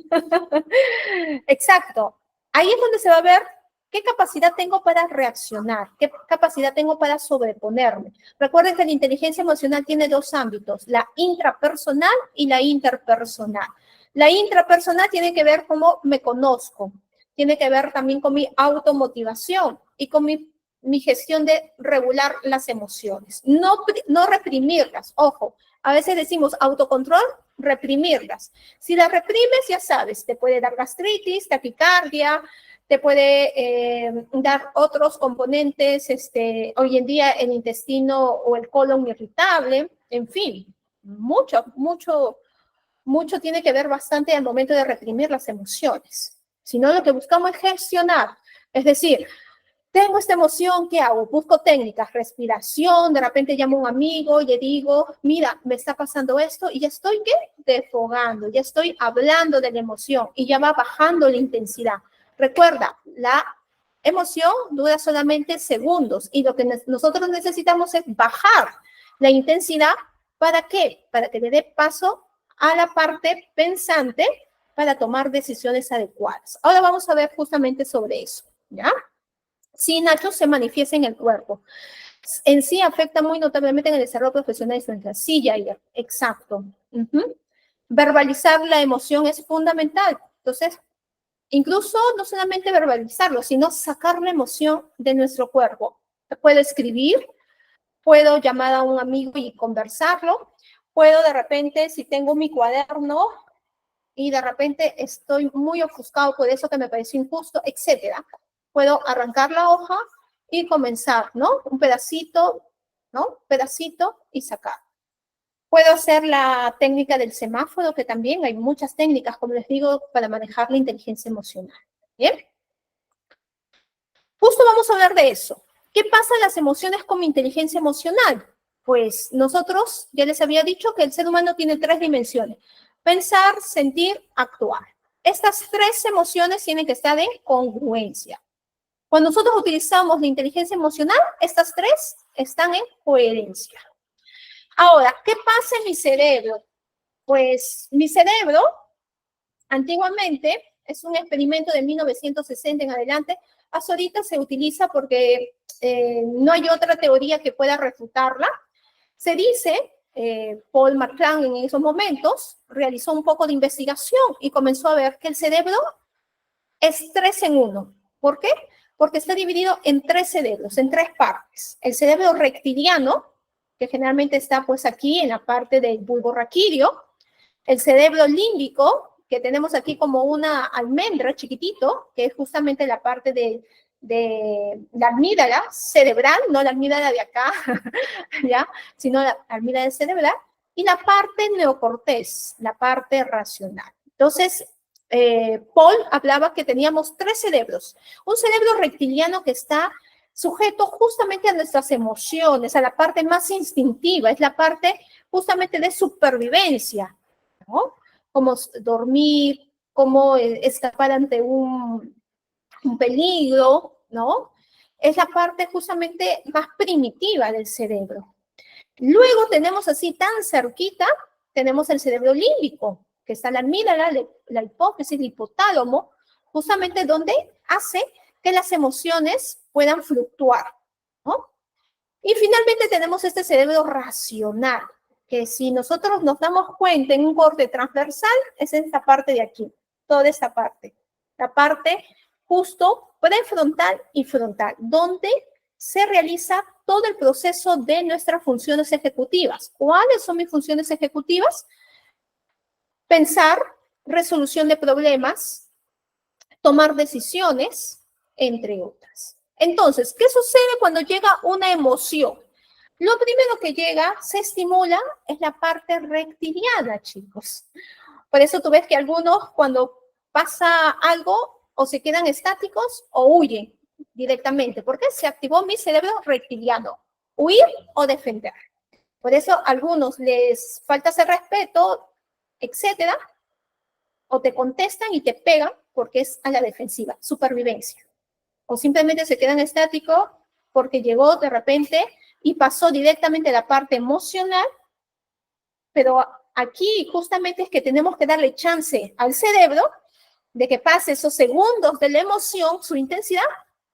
Exacto. Ahí es donde se va a ver qué capacidad tengo para reaccionar, qué capacidad tengo para sobreponerme. Recuerden que la inteligencia emocional tiene 2 ámbitos, la intrapersonal y la interpersonal. La intrapersonal tiene que ver cómo me conozco, tiene que ver también con mi automotivación y con mi gestión de regular las emociones. No reprimirlas, ojo. A veces decimos autocontrol, reprimirlas. Si las reprimes, ya sabes, te puede dar gastritis, taquicardia, te puede dar otros componentes, hoy en día el intestino o el colon irritable, en fin, mucho tiene que ver bastante al momento de reprimir las emociones. Si no, lo que buscamos es gestionar, es decir, tengo esta emoción, ¿qué hago? Busco técnicas, respiración, de repente llamo a un amigo y le digo, mira, me está pasando esto y ya estoy, ¿qué? Desfogando, ya estoy hablando de la emoción y ya va bajando la intensidad. Recuerda, la emoción dura solamente segundos y lo que nosotros necesitamos es bajar la intensidad ¿Para qué? Para que le dé paso a la parte pensante para tomar decisiones adecuadas. Ahora vamos a ver justamente sobre eso, ¿ya? Sí, Nacho, se manifiesta en el cuerpo. En sí afecta muy notablemente en el desarrollo profesional y social. Sí, Yair, exacto. Verbalizar la emoción es fundamental. Entonces, incluso no solamente verbalizarlo, sino sacar la emoción de nuestro cuerpo. Puedo escribir, puedo llamar a un amigo y conversarlo, puedo de repente, si tengo mi cuaderno y de repente estoy muy ofuscado por eso que me pareció injusto, etcétera, puedo arrancar la hoja y comenzar, ¿no? Un pedacito, ¿no? Pedacito y sacar. Puedo hacer la técnica del semáforo, que también hay muchas técnicas, como les digo, para manejar la inteligencia emocional. ¿Bien? Justo vamos a hablar de eso. ¿Qué pasa en las emociones con mi inteligencia emocional? Pues nosotros, ya les había dicho que el ser humano tiene 3 dimensiones. Pensar, sentir, actuar. Estas 3 emociones tienen que estar en congruencia. Cuando nosotros utilizamos la inteligencia emocional, estas 3 están en coherencia. Ahora, ¿qué pasa en mi cerebro? Pues mi cerebro, antiguamente, es un experimento de 1960 en adelante, hasta ahorita se utiliza porque no hay otra teoría que pueda refutarla. Se dice, Paul McClellan en esos momentos realizó un poco de investigación y comenzó a ver que el cerebro es 3 en 1. ¿Por qué? Porque está dividido en 3 cerebros, en 3 partes. El cerebro reptiliano, que generalmente está pues aquí en la parte del bulbo raquídeo, el cerebro límbico, que tenemos aquí como una almendra chiquitito, que es justamente la parte de la amígdala cerebral, no la amígdala de acá, ¿ya? Sino la amígdala cerebral, y la parte neocortés, la parte racional. Entonces, Paul hablaba que teníamos 3 cerebros. Un cerebro reptiliano que está sujeto justamente a nuestras emociones, a la parte más instintiva, es la parte justamente de supervivencia, ¿no? Como dormir, cómo escapar ante un peligro, ¿no? Es la parte justamente más primitiva del cerebro. Luego tenemos así tan cerquita, tenemos el cerebro límbico, que está la amígdala, la hipófisis, el hipotálamo, justamente donde hace que las emociones puedan fluctuar, ¿no? Y finalmente tenemos este cerebro racional, que si nosotros nos damos cuenta en un corte transversal, es esta parte de aquí, toda esta parte, la parte justo prefrontal y frontal, donde se realiza todo el proceso de nuestras funciones ejecutivas. ¿Cuáles son mis funciones ejecutivas? Pensar, resolución de problemas, tomar decisiones, entre otras. Entonces, ¿qué sucede cuando llega una emoción? Lo primero que llega, se estimula, es la parte reptiliana, chicos. Por eso tú ves que algunos cuando pasa algo o se quedan estáticos o huyen directamente, porque se activó mi cerebro reptiliano, huir o defender. Por eso a algunos les falta ese respeto, etcétera, o te contestan y te pegan porque es a la defensiva, supervivencia. O simplemente se quedan estáticos porque llegó de repente y pasó directamente a la parte emocional, pero aquí justamente es que tenemos que darle chance al cerebro de que pase esos segundos de la emoción, su intensidad,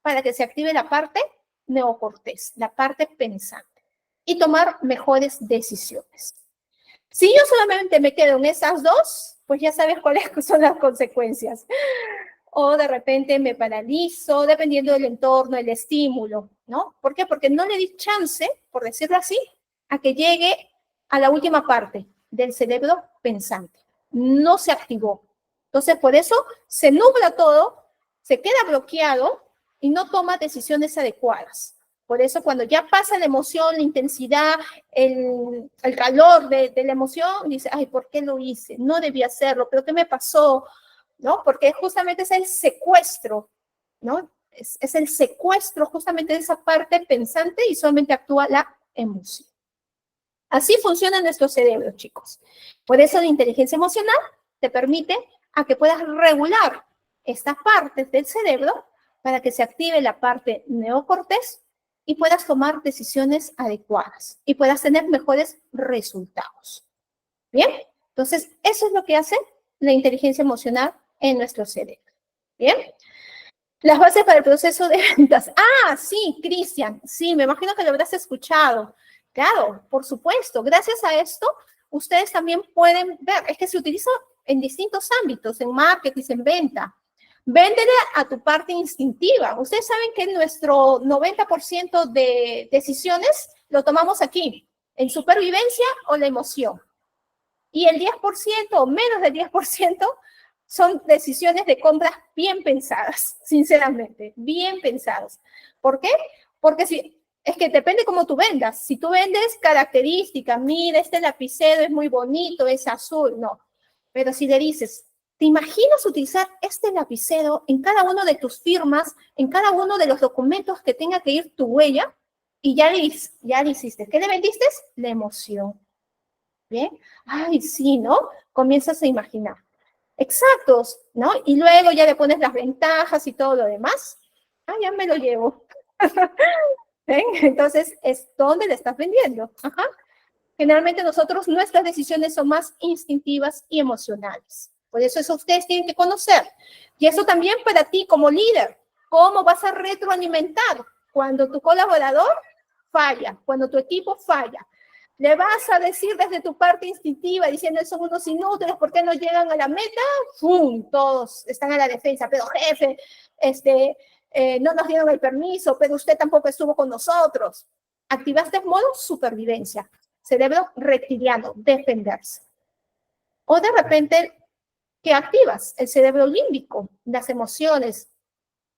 para que se active la parte neocortés, la parte pensante, y tomar mejores decisiones. Si yo solamente me quedo en esas 2, pues ya sabes cuáles son las consecuencias. O de repente me paralizo, dependiendo del entorno, el estímulo, ¿no? ¿Por qué? Porque no le di chance, por decirlo así, a que llegue a la última parte del cerebro pensante. No se activó. Entonces, por eso se nubla todo, se queda bloqueado y no toma decisiones adecuadas. Por eso cuando ya pasa la emoción, la intensidad, el calor de la emoción, dice, ay, ¿por qué lo hice? No debía hacerlo, pero ¿qué me pasó? ¿No? Porque justamente es el secuestro, ¿no? Es el secuestro justamente de esa parte pensante y solamente actúa la emoción. Así funciona nuestro cerebro, chicos. Por eso la inteligencia emocional te permite a que puedas regular estas partes del cerebro para que se active la parte neocortés y puedas tomar decisiones adecuadas y puedas tener mejores resultados. ¿Bien? Entonces, eso es lo que hace la inteligencia emocional en nuestro cerebro. ¿Bien? Las bases para el proceso de ventas. Ah, sí, Cristian. Sí, me imagino que lo habrás escuchado. Claro, por supuesto. Gracias a esto, ustedes también pueden ver. Es que se utiliza en distintos ámbitos, en marketing, en venta. Véndele a tu parte instintiva. Ustedes saben que nuestro 90% de decisiones lo tomamos aquí, en supervivencia o la emoción. Y el 10% o menos del 10% son decisiones de compras bien pensadas, sinceramente, bien pensadas. ¿Por qué? Porque es que depende cómo tú vendas. Si tú vendes características, mira, este lapicero es muy bonito, es azul, no. Pero si le dices, ¿te imaginas utilizar este lapicero en cada una de tus firmas, en cada uno de los documentos que tenga que ir tu huella? Y ya le hiciste. ¿Qué le vendiste? La emoción. ¿Bien? Ay, sí, ¿no? Comienzas a imaginar. Exactos, ¿no? Y luego ya le pones las ventajas y todo lo demás. Ah, ya me lo llevo. ¿Ven? Entonces, es donde le estás vendiendo. Ajá. Generalmente nuestras decisiones son más instintivas y emocionales. Por eso ustedes tienen que conocer. Y eso también para ti como líder. ¿Cómo vas a retroalimentar cuando tu colaborador falla, cuando tu equipo falla? ¿Le vas a decir desde tu parte instintiva, diciendo son unos inútiles, ¿por qué no llegan a la meta? ¡Fum! Todos están a la defensa, pero jefe, no nos dieron el permiso, pero usted tampoco estuvo con nosotros. Activaste el modo supervivencia, cerebro reptiliano, defenderse. O de repente, ¿qué activas? El cerebro límbico, las emociones,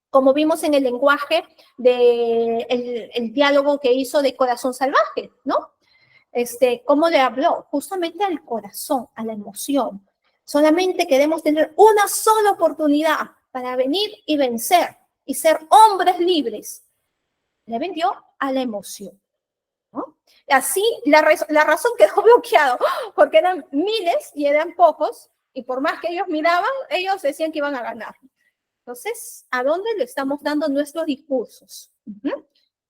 como vimos en el lenguaje el diálogo que hizo de Corazón Salvaje, ¿no? ¿Cómo le habló? Justamente al corazón, a la emoción. Solamente queremos tener una sola oportunidad para venir y vencer y ser hombres libres. Le vendió a la emoción, ¿no? Así la razón quedó bloqueada, porque eran miles y eran pocos, y por más que ellos miraban, ellos decían que iban a ganar. Entonces, ¿a dónde le estamos dando nuestros discursos?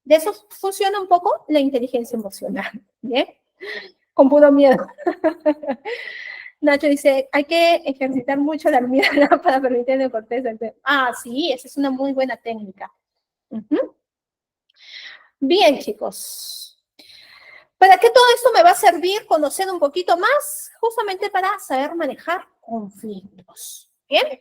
De eso funciona un poco la inteligencia emocional, ¿bien? Con puro miedo. Nacho dice, hay que ejercitar mucho la mirada para permitirle cortés. Ah, sí, esa es una muy buena técnica. Bien, chicos. ¿Para qué todo esto me va a servir conocer un poquito más? Justamente para saber manejar conflictos. ¿Bien?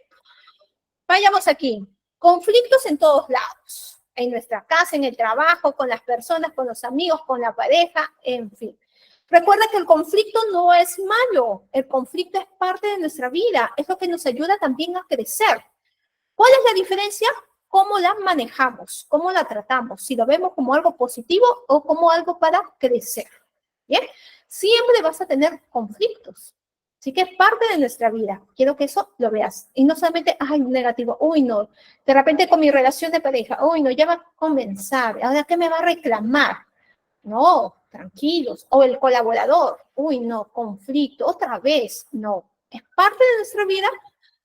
Vayamos aquí. Conflictos en todos lados. En nuestra casa, en el trabajo, con las personas, con los amigos, con la pareja, en fin. Recuerda que el conflicto no es malo. El conflicto es parte de nuestra vida. Es lo que nos ayuda también a crecer. ¿Cuál es la diferencia? ¿Cómo la manejamos? ¿Cómo la tratamos? Si lo vemos como algo positivo o como algo para crecer. ¿Bien? Siempre vas a tener conflictos. Así que es parte de nuestra vida. Quiero que eso lo veas. Y no solamente, ay, negativo, uy, no. De repente con mi relación de pareja, uy, no, ya va a comenzar. ¿Ahora qué me va a reclamar? No, tranquilos. O el colaborador, uy, no, conflicto, otra vez. No, es parte de nuestra vida,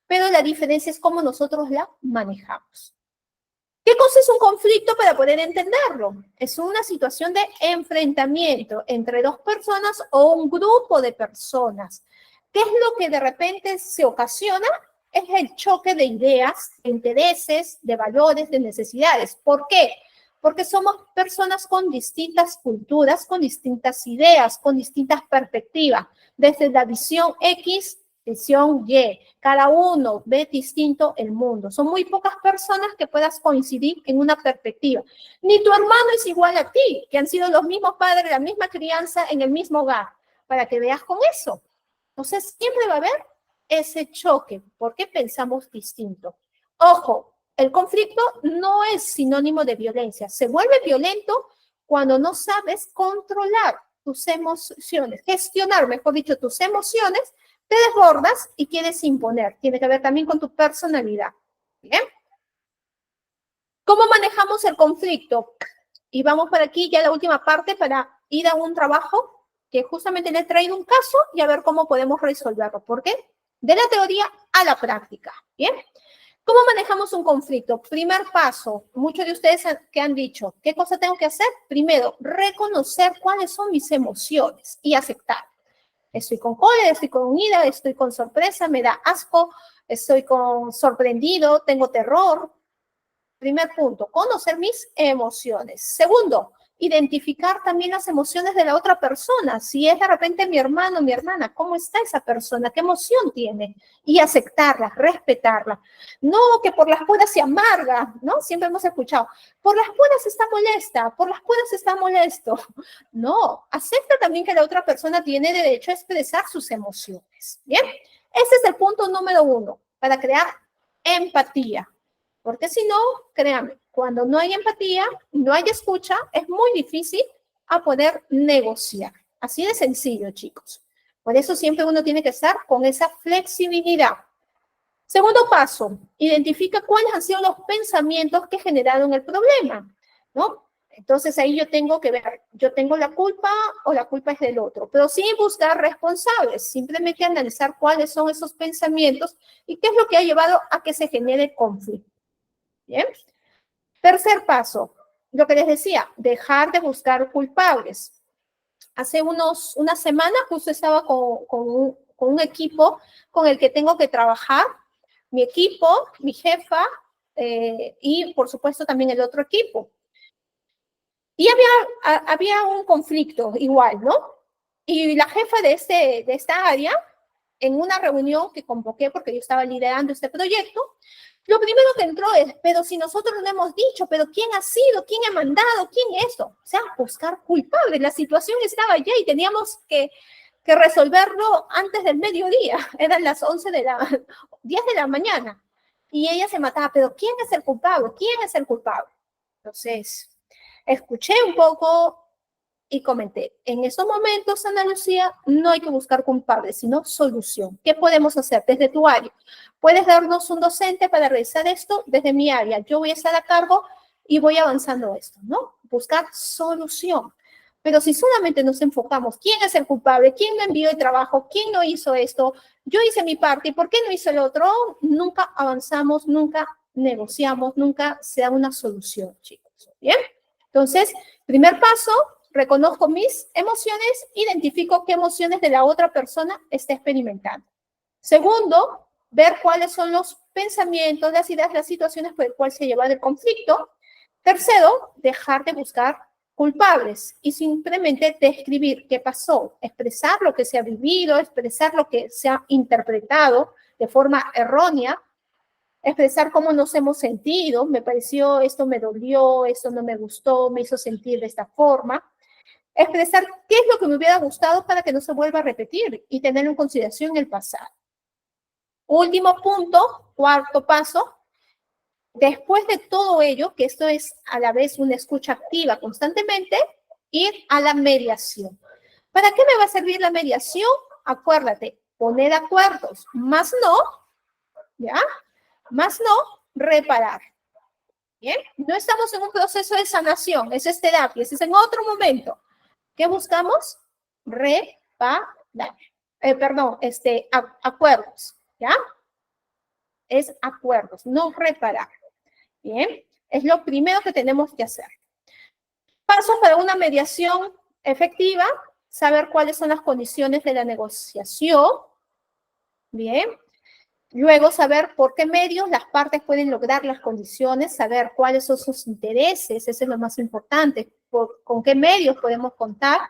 pero la diferencia es cómo nosotros la manejamos. ¿Qué cosa es un conflicto para poder entenderlo? Es una situación de enfrentamiento entre dos personas o un grupo de personas. ¿Qué es lo que de repente se ocasiona? Es el choque de ideas, de intereses, de valores, de necesidades. ¿Por qué? Porque somos personas con distintas culturas, con distintas ideas, con distintas perspectivas. Desde la visión X, visión Y. Cada uno ve distinto el mundo. Son muy pocas personas que puedas coincidir en una perspectiva. Ni tu hermano es igual a ti, que han sido los mismos padres, la misma crianza en el mismo hogar. Para que veas con eso. Entonces, siempre va a haber ese choque, porque pensamos distinto. Ojo, el conflicto no es sinónimo de violencia. Se vuelve violento cuando no sabes controlar tus emociones, gestionar, mejor dicho, tus emociones, te desbordas y quieres imponer. Tiene que ver también con tu personalidad. ¿Bien? ¿Cómo manejamos el conflicto? Y vamos por aquí ya la última parte para ir a un trabajo que justamente le he traído un caso y a ver cómo podemos resolverlo. ¿Por qué? De la teoría a la práctica. ¿Bien? ¿Cómo manejamos un conflicto? Primer paso, muchos de ustedes que han dicho, ¿qué cosa tengo que hacer? Primero, reconocer cuáles son mis emociones y aceptar. Estoy con cólera, estoy con ira, estoy con sorpresa, me da asco, estoy con sorprendido, tengo terror. Primer punto, conocer mis emociones. Segundo, identificar también las emociones de la otra persona. Si es de repente mi hermano, mi hermana, ¿cómo está esa persona? ¿Qué emoción tiene? Y aceptarla, respetarla. No que por las puras se amarga, ¿no? Siempre hemos escuchado, por las puras está molesta, por las puras está molesto. No, acepta también que la otra persona tiene derecho a expresar sus emociones. ¿Bien? Ese es el punto número 1, para crear empatía. Porque si no, créanme, cuando no hay empatía, no hay escucha, es muy difícil a poder negociar. Así de sencillo, chicos. Por eso siempre uno tiene que estar con esa flexibilidad. Segundo paso, identifica cuáles han sido los pensamientos que generaron el problema, ¿no? Entonces ahí yo tengo que ver, yo tengo la culpa o la culpa es del otro, pero sin buscar responsables, simplemente analizar cuáles son esos pensamientos y qué es lo que ha llevado a que se genere conflicto. Bien. Tercer paso, lo que les decía, dejar de buscar culpables. Hace una semana justo estaba con un equipo con el que tengo que trabajar, mi equipo, mi jefa y por supuesto también el otro equipo. Y había un conflicto igual, ¿no? Y la jefa de esta área, en una reunión que convoqué porque yo estaba liderando este proyecto, lo primero que entró es, pero si nosotros no hemos dicho, pero ¿quién ha sido? ¿Quién ha mandado? ¿Quién eso? O sea, buscar culpables. La situación estaba allá y teníamos que resolverlo antes del mediodía. Eran las 10 de la mañana. Y ella se mataba, pero ¿quién es el culpable? ¿Quién es el culpable? Entonces, escuché un poco y comenté, en estos momentos, Ana Lucía, no hay que buscar culpables, sino solución. ¿Qué podemos hacer desde tu área? Puedes darnos un docente para realizar esto desde mi área. Yo voy a estar a cargo y voy avanzando esto, ¿no? Buscar solución. Pero si solamente nos enfocamos, ¿quién es el culpable? ¿Quién no envió el trabajo? ¿Quién no hizo esto? Yo hice mi parte, ¿y por qué no hizo el otro? Nunca avanzamos, nunca negociamos, nunca se da una solución, chicos. ¿Bien? Entonces, primer paso, reconozco mis emociones, identifico qué emociones de la otra persona está experimentando. Segundo, ver cuáles son los pensamientos, las ideas, las situaciones por las cuales se lleva el conflicto. Tercero, dejar de buscar culpables y simplemente describir qué pasó, expresar lo que se ha vivido, expresar lo que se ha interpretado de forma errónea, expresar cómo nos hemos sentido, me pareció, esto me dolió, esto no me gustó, me hizo sentir de esta forma. Expresar qué es lo que me hubiera gustado para que no se vuelva a repetir y tener en consideración el pasado. Último punto, cuarto paso, después de todo ello, que esto es a la vez una escucha activa constantemente, ir a la mediación. ¿Para qué me va a servir la mediación? Acuérdate, poner acuerdos, más no, ¿ya? Más no, reparar. ¿Bien? No estamos en un proceso de sanación, eso es terapia, eso es en otro momento. ¿Qué buscamos? Reparar. Acuerdos, ¿ya? Es acuerdos, no reparar. Bien, es lo primero que tenemos que hacer. Pasos para una mediación efectiva, saber cuáles son las condiciones de la negociación. Bien. Luego, saber por qué medios las partes pueden lograr las condiciones, saber cuáles son sus intereses, eso es lo más importante, con qué medios podemos contar.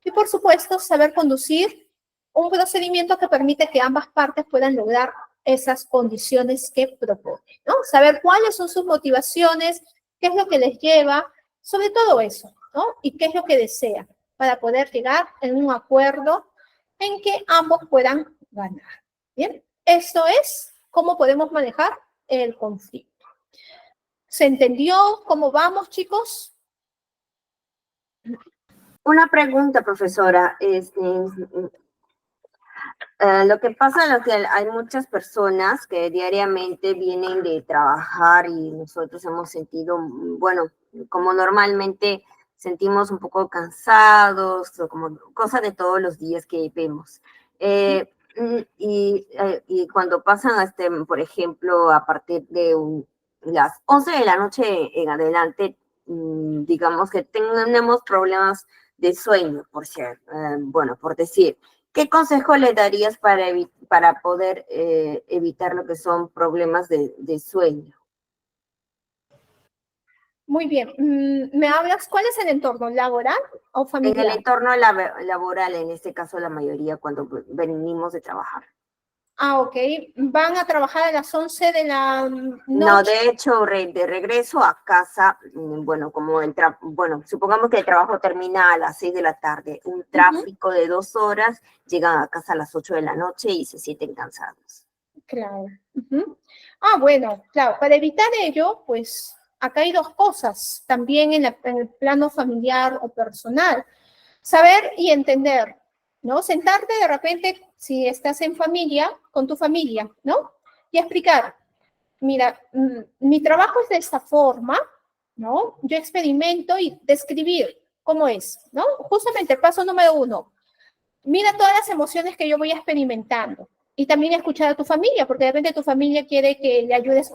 Y, por supuesto, saber conducir un procedimiento que permite que ambas partes puedan lograr esas condiciones que proponen, ¿no? Saber cuáles son sus motivaciones, qué es lo que les lleva, sobre todo eso, ¿no? Y qué es lo que desean para poder llegar en un acuerdo en que ambos puedan ganar, ¿bien? Esto es cómo podemos manejar el conflicto. ¿Se entendió cómo vamos, chicos? Una pregunta, profesora. Lo que pasa es que hay muchas personas que diariamente vienen de trabajar y nosotros hemos sentido, bueno, como normalmente sentimos un poco cansados, o como cosa de todos los días que vemos. Y cuando pasan, por ejemplo, a partir de las 11 de la noche en adelante, digamos que tenemos problemas de sueño, bueno, por decir, ¿qué consejo le darías para poder evitar lo que son problemas de sueño? Muy bien. ¿Me hablas cuál es el entorno, laboral o En el familiar? entorno laboral, en este caso la mayoría, cuando venimos de trabajar. Ah, ok. ¿Van a trabajar a las 11 de la No, noche? de hecho, de regreso a casa, bueno, supongamos que el trabajo termina a las 6 de la tarde, un tráfico de 2 horas, llegan a casa a las 8 de la noche y se sienten cansados. Claro. Ah, bueno, claro. Para evitar ello, pues acá hay dos cosas, también en el plano familiar o personal. Saber y entender, ¿no? Sentarte de repente, si estás en familia, con tu familia, ¿no? Y explicar, mira, mi trabajo es de esta forma, ¿no? Yo experimento y describir cómo es, ¿no? Justamente el paso número 1, mira todas las emociones que yo voy experimentando. Y también escuchar a tu familia, porque de repente tu familia quiere que le ayudes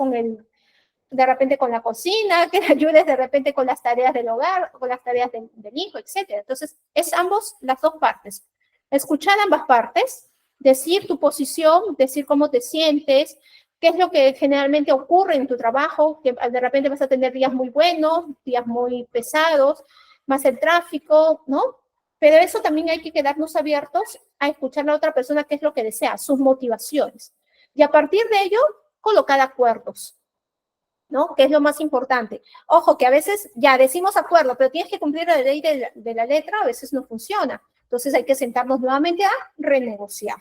de repente con la cocina, que le ayudes de repente con las tareas del hogar, con las tareas del hijo, etc. Entonces, es las dos partes. Escuchar ambas partes, decir tu posición, decir cómo te sientes, qué es lo que generalmente ocurre en tu trabajo, que de repente vas a tener días muy buenos, días muy pesados, más el tráfico, ¿no? Pero eso también hay que quedarnos abiertos a escuchar a la otra persona qué es lo que desea, sus motivaciones. Y a partir de ello, colocar acuerdos, ¿no? Que es lo más importante. Ojo, que a veces ya decimos acuerdo, pero tienes que cumplir la ley de la letra, a veces no funciona. Entonces hay que sentarnos nuevamente a renegociar.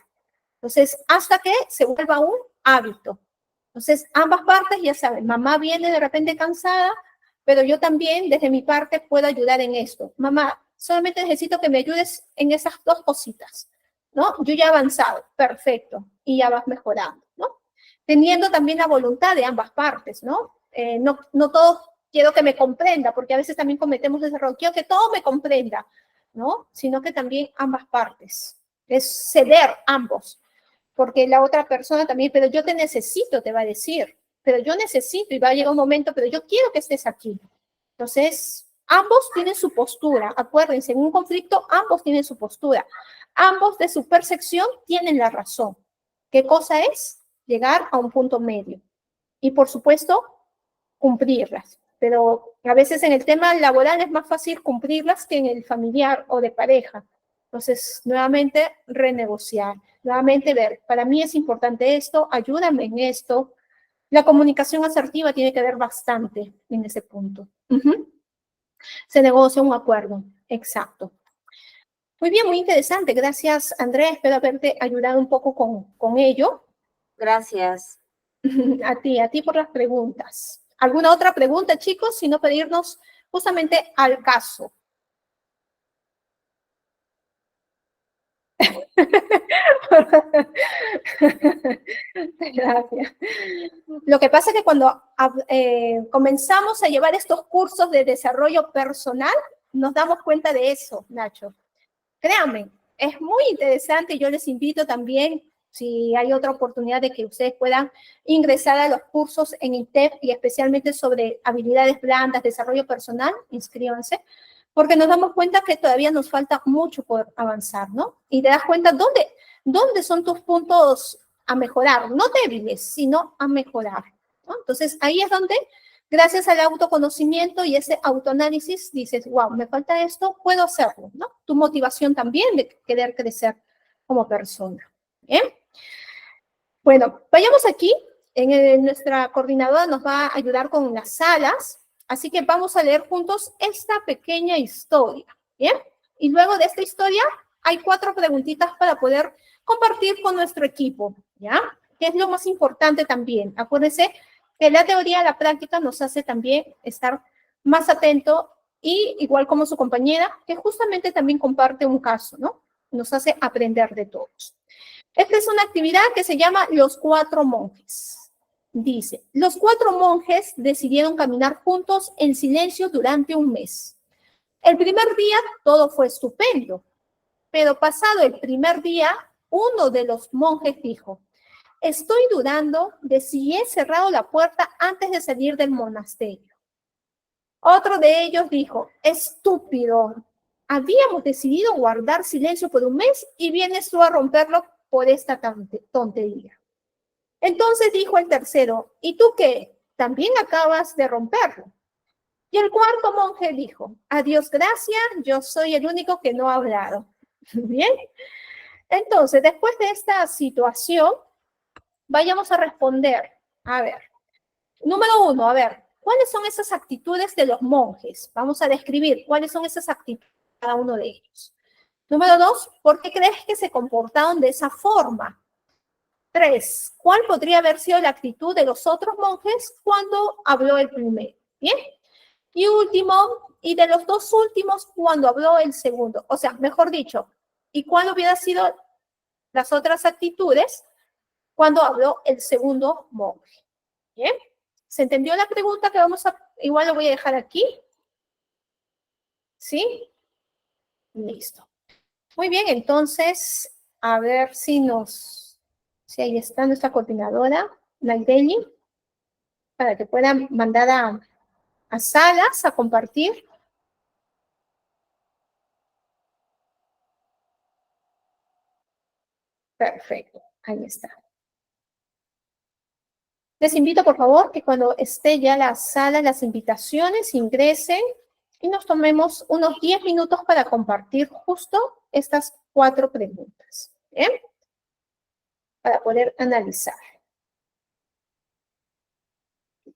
Entonces, hasta que se vuelva un hábito. Entonces, ambas partes ya saben, mamá viene de repente cansada, pero yo también desde mi parte puedo ayudar en esto. Mamá, solamente necesito que me ayudes en esas dos cositas, ¿no? Yo ya he avanzado, perfecto, y ya vas mejorando, ¿no? Teniendo también la voluntad de ambas partes, ¿no? No todos quiero que me comprenda, porque a veces también cometemos ese error, quiero que todo me comprenda, ¿no? Sino que también ambas partes, es ceder ambos, porque la otra persona también, pero yo te necesito, te va a decir, pero yo necesito y va a llegar un momento, pero yo quiero que estés aquí. Entonces, ambos tienen su postura, acuérdense, en un conflicto ambos tienen su postura, ambos de su percepción tienen la razón. ¿Qué cosa es? Llegar a un punto medio. Y por supuesto, cumplirlas. Pero a veces en el tema laboral es más fácil cumplirlas que en el familiar o de pareja. Entonces, nuevamente, renegociar. Nuevamente ver, para mí es importante esto, ayúdame en esto. La comunicación asertiva tiene que ver bastante en ese punto. Se negocia un acuerdo, exacto. Muy bien, muy interesante. Gracias, Andrea. Espero haberte ayudado un poco con ello. Gracias. A ti por las preguntas. ¿Alguna otra pregunta, chicos? Si no, pedirnos justamente al caso. Gracias. Lo que pasa es que cuando comenzamos a llevar estos cursos de desarrollo personal, nos damos cuenta de eso, Nacho. Créanme, es muy interesante. Yo les invito también, si hay otra oportunidad de que ustedes puedan ingresar a los cursos en INTEF y especialmente sobre habilidades blandas, desarrollo personal, inscríbanse, porque nos damos cuenta que todavía nos falta mucho por avanzar, ¿no? Y te das cuenta dónde son tus puntos a mejorar, no débiles, sino a mejorar, ¿no? Entonces, ahí es donde, gracias al autoconocimiento y ese autoanálisis, dices, wow, me falta esto, puedo hacerlo, ¿no? Tu motivación también de querer crecer como persona, ¿bien? Bueno, vayamos aquí, nuestra coordinadora nos va a ayudar con las salas, así que vamos a leer juntos esta pequeña historia, ¿bien? Y luego de esta historia hay 4 preguntitas para poder compartir con nuestro equipo, ¿ya? Que es lo más importante también. Acuérdense que la teoría, la práctica nos hace también estar más atento y igual como su compañera, que justamente también comparte un caso, ¿no? Nos hace aprender de todos. Esta es una actividad que se llama Los 4 monjes. Dice, los 4 monjes decidieron caminar juntos en silencio durante un mes. El primer día todo fue estupendo, pero pasado el primer día Uno de los monjes dijo, estoy dudando de si he cerrado la puerta antes de salir del monasterio. Otro de ellos dijo, estúpido, habíamos decidido guardar silencio por un mes y vienes tú a romperlo por esta tontería. Entonces dijo el tercero, ¿y tú qué? También acabas de romperlo. Y el cuarto monje dijo, a Dios gracias, yo soy el único que no ha hablado. Bien, entonces después de esta situación, vayamos a responder. A ver, número uno, a ver, ¿cuáles son esas actitudes de los monjes? Vamos a describir cuáles son esas actitudes de cada uno de ellos. Número dos, ¿por qué crees que se comportaron de esa forma? 3. ¿Cuál podría haber sido la actitud de los otros monjes cuando habló el primero? Bien. Y último, y de los dos últimos, cuando habló el segundo. O sea, mejor dicho, ¿y cuál hubiera sido las otras actitudes cuando habló el segundo monje? Bien. ¿Se entendió la pregunta que vamos a, igual lo voy a dejar aquí? ¿Sí? Listo. Muy bien, entonces, a ver si ahí está nuestra coordinadora, Naideli, para que puedan mandar a salas a compartir. Perfecto, ahí está. Les invito, por favor, que cuando esté ya la sala, las invitaciones, ingresen y nos tomemos unos 10 minutos para compartir justo estas 4 preguntas. ¿Bien? Para poder analizar.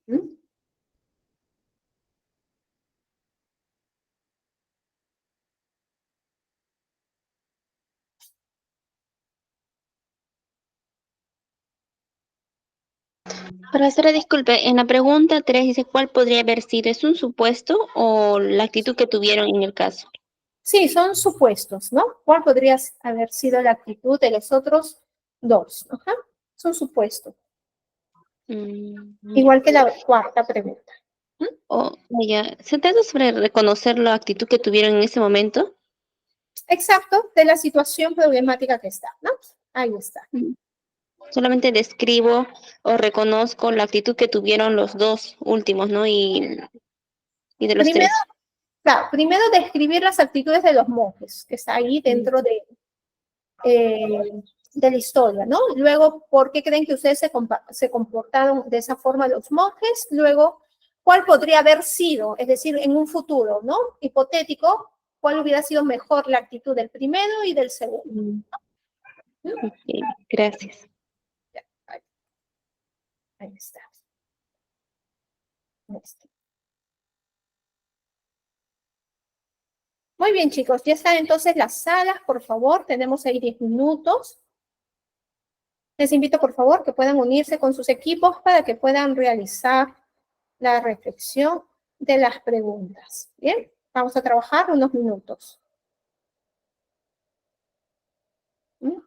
¿Mm? Profesora, disculpe, en la pregunta 3 dice cuál podría haber sido, ¿es un supuesto o la actitud que tuvieron en el caso? Sí, son supuestos, ¿no? ¿Cuál podría haber sido la actitud de los otros dos? Ajá. Son supuestos. Ya. Igual que la cuarta pregunta. ¿Mm? Ya. ¿Se trata sobre reconocer la actitud que tuvieron en ese momento? Exacto, de la situación problemática que está, ¿no? Ahí está. Mm. Solamente describo o reconozco la actitud que tuvieron los dos últimos, ¿no? Y de los Primero, tres. claro, primero describir las actitudes de los monjes, que está ahí dentro de la historia, ¿no? Luego, ¿por qué creen que ustedes se comportaron de esa forma los monjes? Luego, ¿cuál podría haber sido? Es decir, en un futuro, ¿no? Hipotético, ¿cuál hubiera sido mejor la actitud del primero y del segundo? Mm. ¿Mm? Ok, gracias. Ya, ahí está. Listo. Muy bien, chicos, ya están entonces las salas, por favor, tenemos ahí 10 minutos. Les invito, por favor, que puedan unirse con sus equipos para que puedan realizar la reflexión de las preguntas. Bien, vamos a trabajar unos minutos. ¿Mm?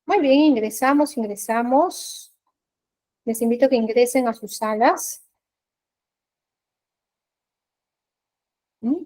Muy bien, ingresamos. Les invito a que ingresen a sus salas. ¿Mm?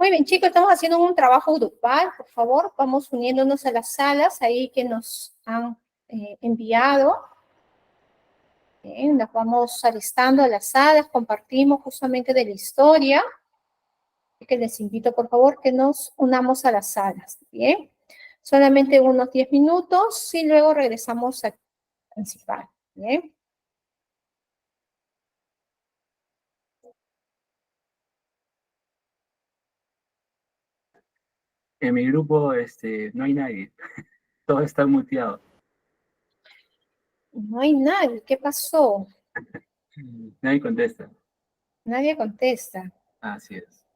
Muy bien, chicos, estamos haciendo un trabajo grupal. Por favor, vamos uniéndonos a las salas ahí que nos han enviado. Bien, nos vamos alistando a las salas, compartimos justamente de la historia. Que les invito, por favor, que nos unamos a las salas. Bien, solamente unos 10 minutos y luego regresamos a principal. Bien. En mi grupo no hay nadie. Todos están muteados. No hay nadie. ¿Qué pasó? Nadie contesta. Nadie contesta. Así es.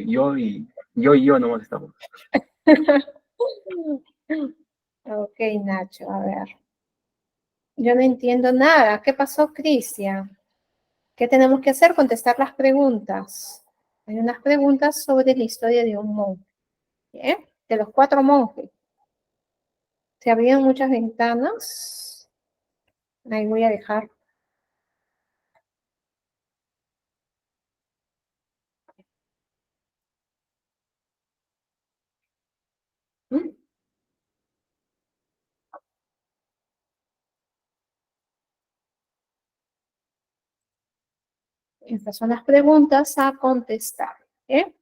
Yo nomás estamos. Ok, Nacho, a ver. Yo no entiendo nada. ¿Qué pasó, Cristian? ¿Qué tenemos que hacer? Contestar las preguntas. Hay unas preguntas sobre la historia de un monje. ¿Bien? De los 4 monjes. Se abrían muchas ventanas. Ahí voy a dejar. ¿Mm? Estas son las preguntas a contestar. ¿Eh?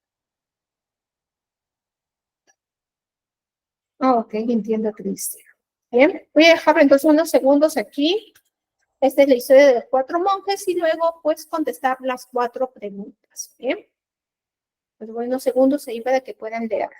Ok, entiendo, Cristian. Bien, voy a dejar entonces unos segundos aquí. Esta es la historia de los 4 monjes y luego pues contestar las 4 preguntas. Bien, pues voy unos segundos ahí para que puedan leer.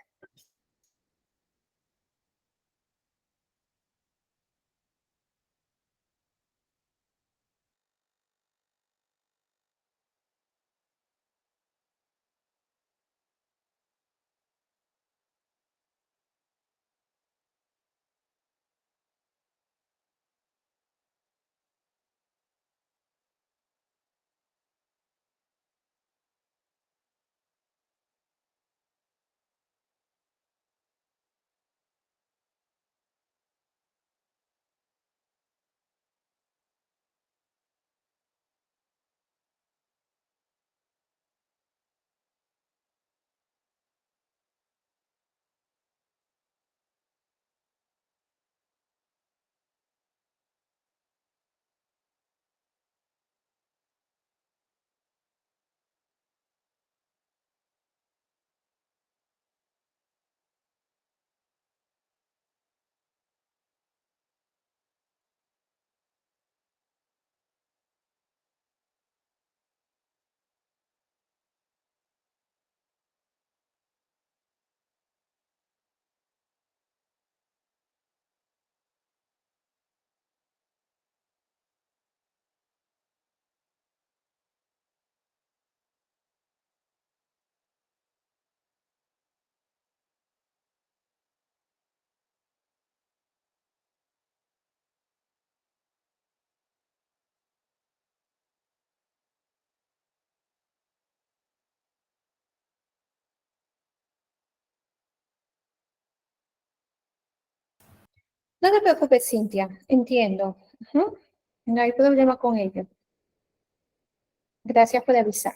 No te preocupes, Cintia, entiendo. Ujú. No hay problema con ello. Gracias por avisar.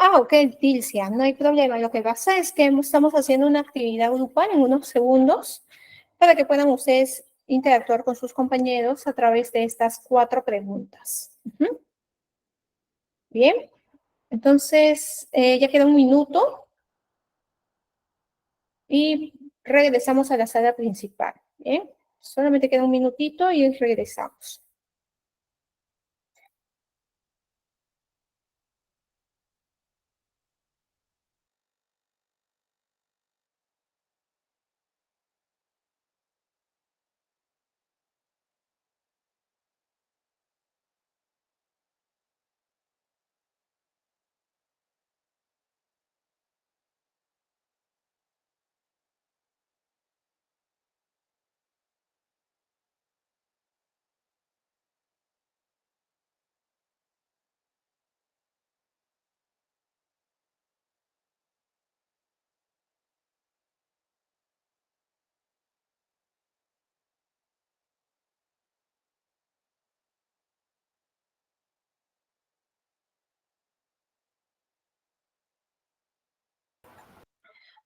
Ah, ok, Dilcia, no hay problema. Lo que pasa es que estamos haciendo una actividad grupal en unos segundos para que puedan ustedes interactuar con sus compañeros a través de estas 4 preguntas. Bien, entonces ya queda un minuto y regresamos a la sala principal. Bien, solamente queda un minutito y regresamos.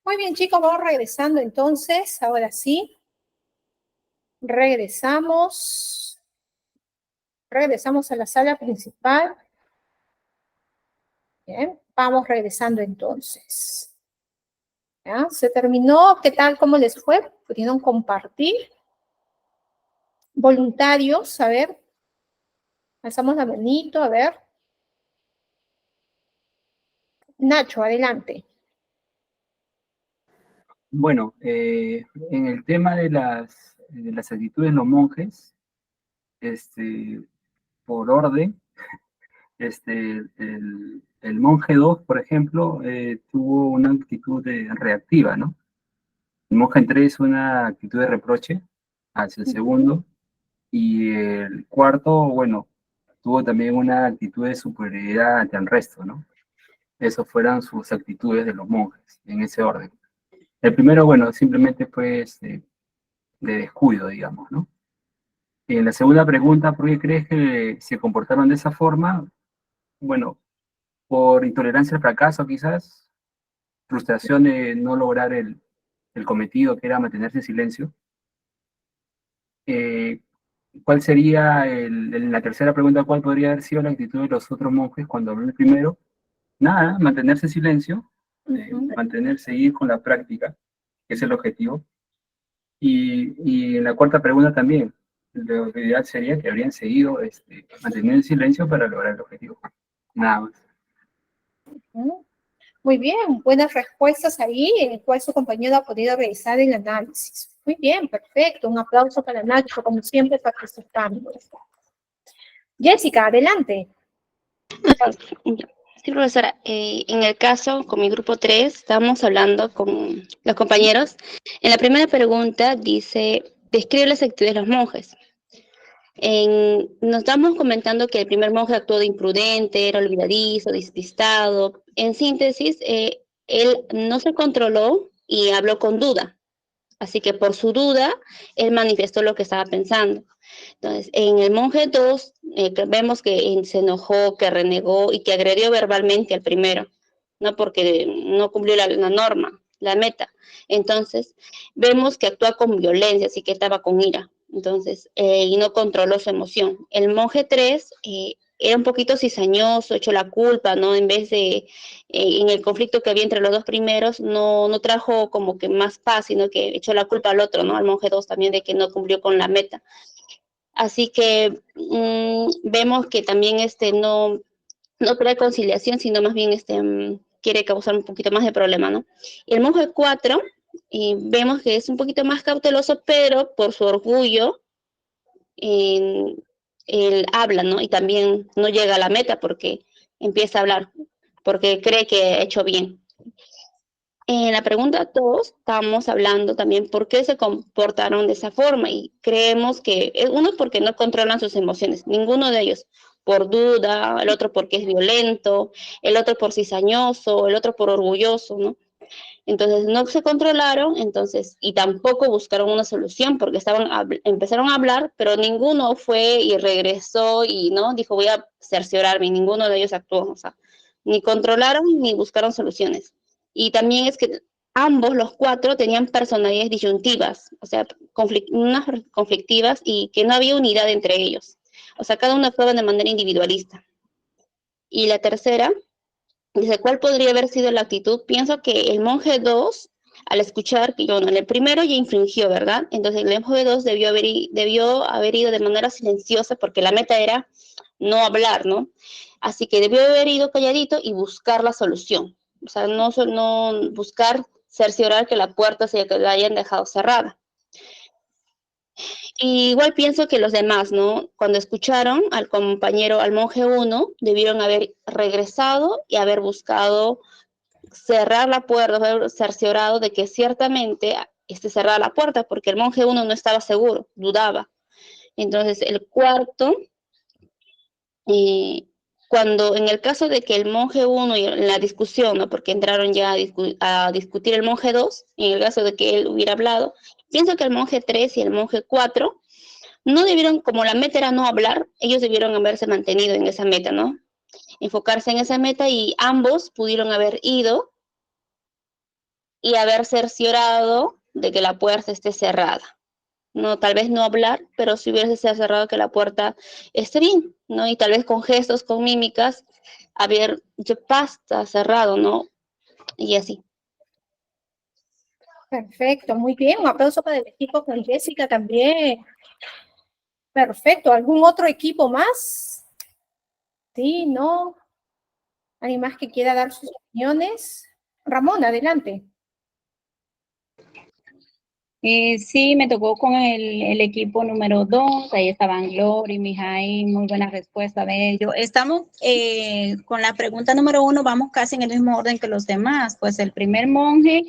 Muy bien, chicos, vamos regresando entonces. Ahora sí. Regresamos a la sala principal. Bien, vamos regresando entonces. ¿Ya? Se terminó. ¿Qué tal? ¿Cómo les fue? ¿Pudieron compartir? Voluntarios, a ver. Alzamos la manito, a ver. Nacho, adelante. Bueno, en el tema de las actitudes de los monjes, por orden, el monje 2, por ejemplo, tuvo una actitud reactiva, ¿no? El monje 3 una actitud de reproche hacia el segundo, y el cuarto, bueno, tuvo también una actitud de superioridad ante el resto, ¿no? Esas fueron sus actitudes de los monjes, en ese orden. El primero, bueno, simplemente fue de descuido, digamos, ¿no? En la segunda pregunta, ¿por qué crees que se comportaron de esa forma? Bueno, por intolerancia al fracaso, quizás, frustración de no lograr el cometido, que era mantenerse en silencio. ¿Cuál sería, en la tercera pregunta, cuál podría haber sido la actitud de los otros monjes cuando habló el primero? Nada, mantenerse en silencio, seguir con la práctica, que es el objetivo. Y en la cuarta pregunta también, la ideal sería que habrían seguido manteniendo el silencio para lograr el objetivo. Nada más. Muy bien, buenas respuestas ahí, en el cual su compañero ha podido realizar el análisis. Muy bien, perfecto. Un aplauso para Nacho, como siempre, participando. Jessica, adelante. Sí, profesora, en el caso con mi grupo 3, estábamos hablando con los compañeros. En la primera pregunta dice, describe las actitudes de los monjes. Nos estamos comentando que el primer monje actuó de imprudente, era olvidadizo, despistado. En síntesis, él no se controló y habló con duda. Así que por su duda, él manifestó lo que estaba pensando. Entonces, en el monje 2, vemos que se enojó, que renegó y que agredió verbalmente al primero, ¿no? Porque no cumplió la norma, la meta. Entonces, vemos que actúa con violencia, así que estaba con ira. Entonces, y no controló su emoción. El monje 3 era un poquito cizañoso, echó la culpa, ¿no? En vez de, en el conflicto que había entre los dos primeros, no trajo como que más paz, sino que echó la culpa al otro, ¿no? Al monje 2 también de que no cumplió con la meta. Así que vemos que también no crea conciliación, sino más bien quiere causar un poquito más de problema, ¿no? Y el monje 4, vemos que es un poquito más cauteloso, pero por su orgullo, él habla, ¿no? Y también no llega a la meta porque empieza a hablar, porque cree que ha hecho bien. En la pregunta 2, estamos hablando también por qué se comportaron de esa forma y creemos que uno es porque no controlan sus emociones, ninguno de ellos por duda, el otro porque es violento, el otro por cizañoso, el otro por orgulloso, ¿no? Entonces no se controlaron, y tampoco buscaron una solución porque empezaron a hablar, pero ninguno fue y regresó y no dijo voy a cerciorarme, ninguno de ellos actuó, o sea, ni controlaron ni buscaron soluciones. Y también es que ambos, los cuatro, tenían personalidades disyuntivas, o sea, unas conflictivas y que no había unidad entre ellos. O sea, cada uno actuaba de manera individualista. Y la tercera, dice, ¿cuál podría haber sido la actitud? Pienso que el monje 2, al escuchar que en el primero ya infringió, ¿verdad? Entonces el monje 2 debió haber ido de manera silenciosa porque la meta era no hablar, ¿no? Así que debió haber ido calladito y buscar la solución. O sea, no buscar cerciorar que la puerta que la hayan dejado cerrada. Y igual pienso que los demás, ¿no? Cuando escucharon al compañero, al monje 1, debieron haber regresado y haber buscado cerrar la puerta, haber cerciorado de que ciertamente cerrada la puerta, porque el monje 1 no estaba seguro, dudaba. Entonces, el cuarto, cuando en el caso de que el monje 1 y en la discusión, ¿no? Porque entraron ya a discutir el monje 2, en el caso de que él hubiera hablado, pienso que el monje 3 y el monje 4 no debieron, como la meta era no hablar, ellos debieron haberse mantenido en esa meta, ¿no? Enfocarse en esa meta y ambos pudieron haber ido y haber cerciorado de que la puerta esté cerrada. No, tal vez no hablar, pero si hubiese cerrado que la puerta esté bien, ¿no? Y tal vez con gestos, con mímicas, haber basta cerrado, ¿no? Y así. Perfecto, muy bien. Un aplauso para el equipo con Jessica también. Perfecto. ¿Algún otro equipo más? Sí, no. ¿Alguien más que quiera dar sus opiniones? Ramón, adelante. Sí, me tocó con el equipo número 2, ahí estaban Glory, Mijay, muy buena respuesta de ellos. Estamos con la pregunta número 1, vamos casi en el mismo orden que los demás. Pues el primer monje,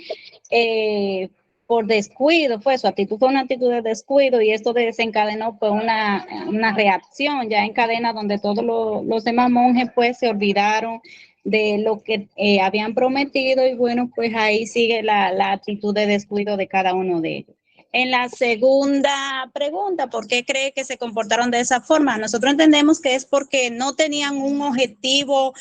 por descuido, pues su actitud fue una actitud de descuido y esto desencadenó pues una reacción ya en cadena donde todos los demás monjes pues se olvidaron de lo que habían prometido y bueno, pues ahí sigue la actitud de descuido de cada uno de ellos. En la segunda pregunta, ¿por qué cree que se comportaron de esa forma? Nosotros entendemos que es porque no tenían un objetivo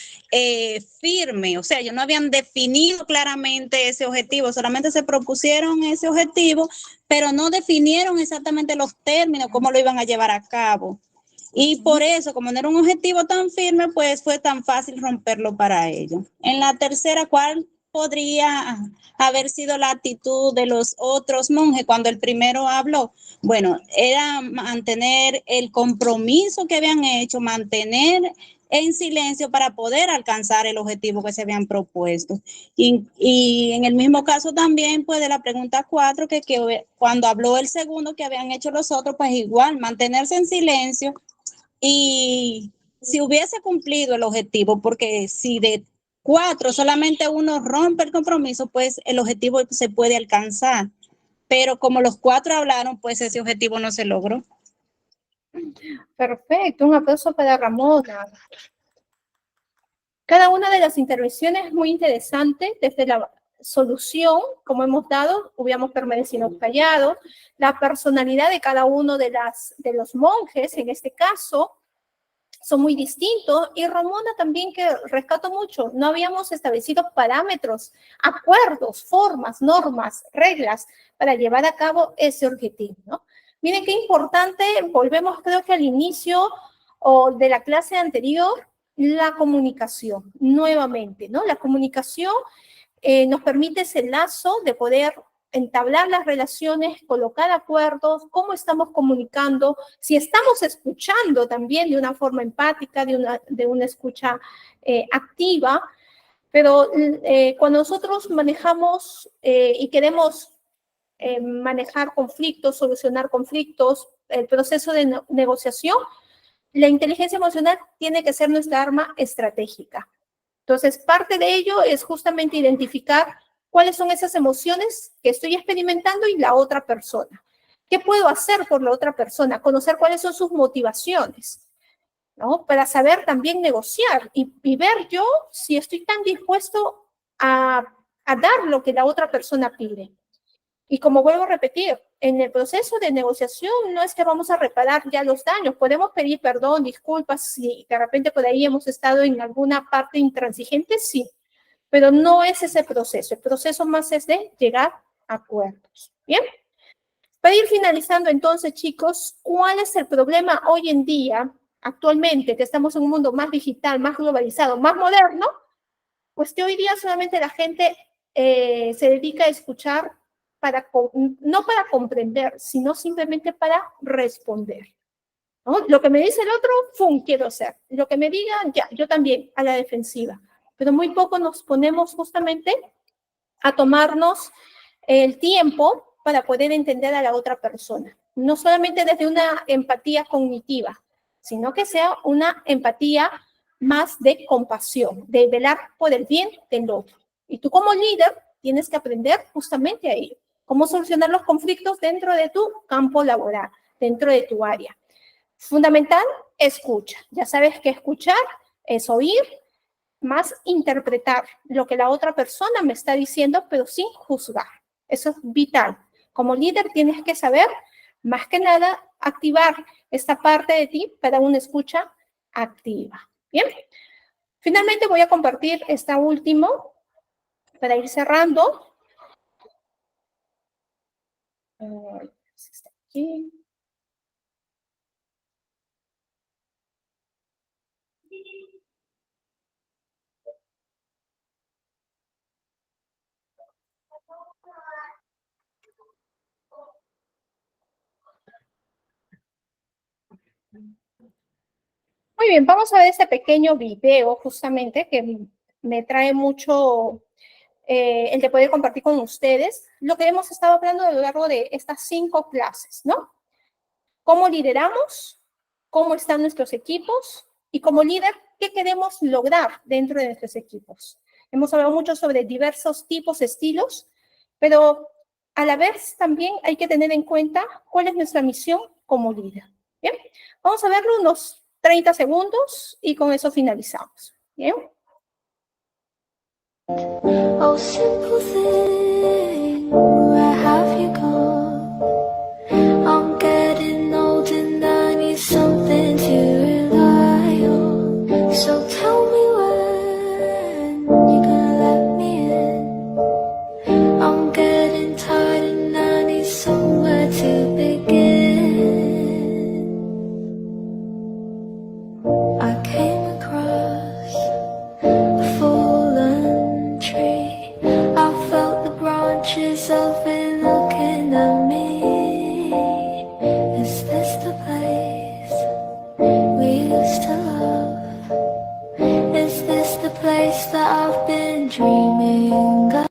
firme, o sea, ellos no habían definido claramente ese objetivo, solamente se propusieron ese objetivo, pero no definieron exactamente los términos, cómo lo iban a llevar a cabo. Y por eso, como no era un objetivo tan firme, pues fue tan fácil romperlo para ellos. En la tercera, ¿cuál podría haber sido la actitud de los otros monjes cuando el primero habló? Bueno, era mantener el compromiso que habían hecho, mantener en silencio para poder alcanzar el objetivo que se habían propuesto. Y en el mismo caso también, pues de la pregunta 4, que cuando habló el segundo que habían hecho los otros, pues igual, mantenerse en silencio. Y si hubiese cumplido el objetivo, porque si de 4 solamente uno rompe el compromiso, pues el objetivo se puede alcanzar. Pero como los 4 hablaron, pues ese objetivo no se logró. Perfecto, un aplauso para Ramona. Cada una de las intervenciones es muy interesante, desde la solución, como hemos dado, hubiéramos permanecido callados, la personalidad de cada uno de los monjes, en este caso, son muy distintos, y Ramona también, que rescato mucho, no habíamos establecido parámetros, acuerdos, formas, normas, reglas para llevar a cabo ese objetivo, ¿no? Miren qué importante, volvemos creo que al inicio de la clase anterior, la comunicación, nuevamente, ¿no? La comunicación nos permite ese lazo de poder entablar las relaciones, colocar acuerdos, cómo estamos comunicando, si estamos escuchando también de una forma empática, de una escucha activa, pero cuando nosotros manejamos y queremos manejar conflictos, solucionar conflictos, el proceso de negociación, la inteligencia emocional tiene que ser nuestra arma estratégica. Entonces, parte de ello es justamente identificar cuáles son esas emociones que estoy experimentando y la otra persona. ¿Qué puedo hacer por la otra persona? Conocer cuáles son sus motivaciones, ¿no? Para saber también negociar y ver yo si estoy tan dispuesto a dar lo que la otra persona pide. Y como vuelvo a repetir, en el proceso de negociación no es que vamos a reparar ya los daños, podemos pedir perdón, disculpas, si de repente por ahí hemos estado en alguna parte intransigente, sí, pero no es ese proceso, el proceso más es de llegar a acuerdos, ¿bien? Para ir finalizando entonces, chicos, ¿cuál es el problema hoy en día, actualmente, que estamos en un mundo más digital, más globalizado, más moderno? Pues que hoy día solamente la gente se dedica a escuchar no para comprender, sino simplemente para responder, ¿no? Lo que me dice el otro, ¡fum!, quiero hacer. Lo que me digan, ya, yo también, a la defensiva. Pero muy poco nos ponemos justamente a tomarnos el tiempo para poder entender a la otra persona. No solamente desde una empatía cognitiva, sino que sea una empatía más de compasión, de velar por el bien del otro. Y tú como líder tienes que aprender justamente a ello. Cómo solucionar los conflictos dentro de tu campo laboral, dentro de tu área. Fundamental, escucha. Ya sabes que escuchar es oír, más interpretar lo que la otra persona me está diciendo, pero sin juzgar. Eso es vital. Como líder tienes que saber, más que nada, activar esta parte de ti para una escucha activa. Bien. Finalmente voy a compartir esta última para ir cerrando. Está aquí. Muy bien, vamos a ver este pequeño video justamente que me trae mucho el de poder compartir con ustedes lo que hemos estado hablando a lo largo de estas 5 clases, ¿no? Cómo lideramos, cómo están nuestros equipos y como líder, qué queremos lograr dentro de nuestros equipos. Hemos hablado mucho sobre diversos tipos, estilos, pero a la vez también hay que tener en cuenta cuál es nuestra misión como líder. Bien, vamos a verlo unos 30 segundos y con eso finalizamos. Bien. Oh, simple thing, where have you gone? I'm getting old and I need something to rely on. So tell me when you're gonna let me in. I'm getting tired and I need somewhere to begin. I came across a fallen tree. I felt the branches of it looking at me. Is this the place we used to love? Is this the place that I've been dreaming of?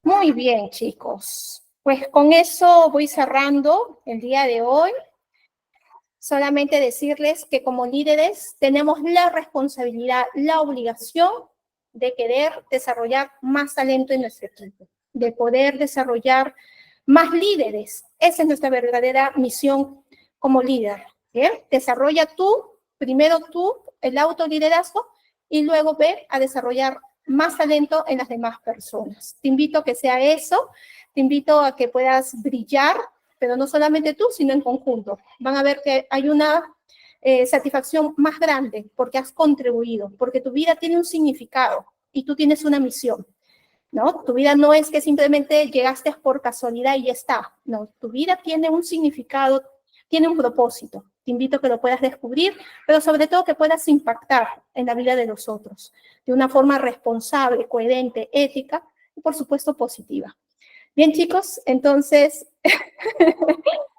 Muy bien, chicos. Pues con eso voy cerrando el día de hoy. Solamente decirles que como líderes tenemos la responsabilidad, la obligación de querer desarrollar más talento en nuestro equipo, de poder desarrollar más líderes. Esa es nuestra verdadera misión como líder. ¿Bien? Desarrolla primero tú, el autoliderazgo, y luego ve a desarrollar más talento en las demás personas. Te invito a que sea eso, te invito a que puedas brillar, pero no solamente tú, sino en conjunto. Van a ver que hay una satisfacción más grande porque has contribuido, porque tu vida tiene un significado y tú tienes una misión, ¿no? Tu vida no es que simplemente llegaste por casualidad y ya está. No, tu vida tiene un significado, tiene un propósito. Te invito a que lo puedas descubrir, pero sobre todo que puedas impactar en la vida de los otros de una forma responsable, coherente, ética y, por supuesto, positiva. Bien, chicos, entonces,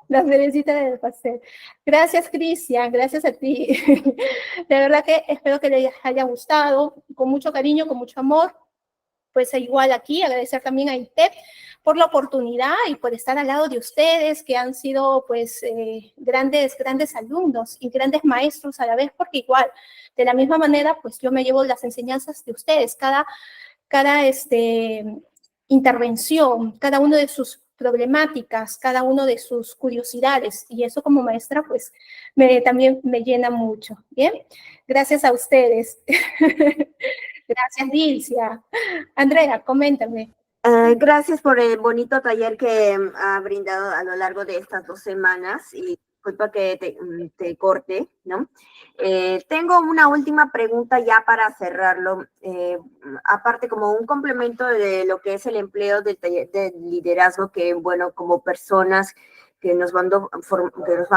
la cerecita del pastel. Gracias, Cristian, gracias a ti. De verdad que espero que les haya gustado, con mucho cariño, con mucho amor. Pues igual aquí, agradecer también a ITEP por la oportunidad y por estar al lado de ustedes, que han sido pues grandes alumnos y grandes maestros a la vez, porque igual, de la misma manera, pues yo me llevo las enseñanzas de ustedes. Cada intervención, cada uno de sus problemáticas, cada uno de sus curiosidades, y eso como maestra pues también me llena mucho. Bien, gracias a ustedes. Gracias, Dilcia. Andrea, coméntame. Gracias por el bonito taller que ha brindado a lo largo de estas 2 semanas y disculpa que te corte, ¿no? Tengo una última pregunta ya para cerrarlo. Aparte, como un complemento de lo que es el empleo del taller de liderazgo, que bueno, como personas que nos van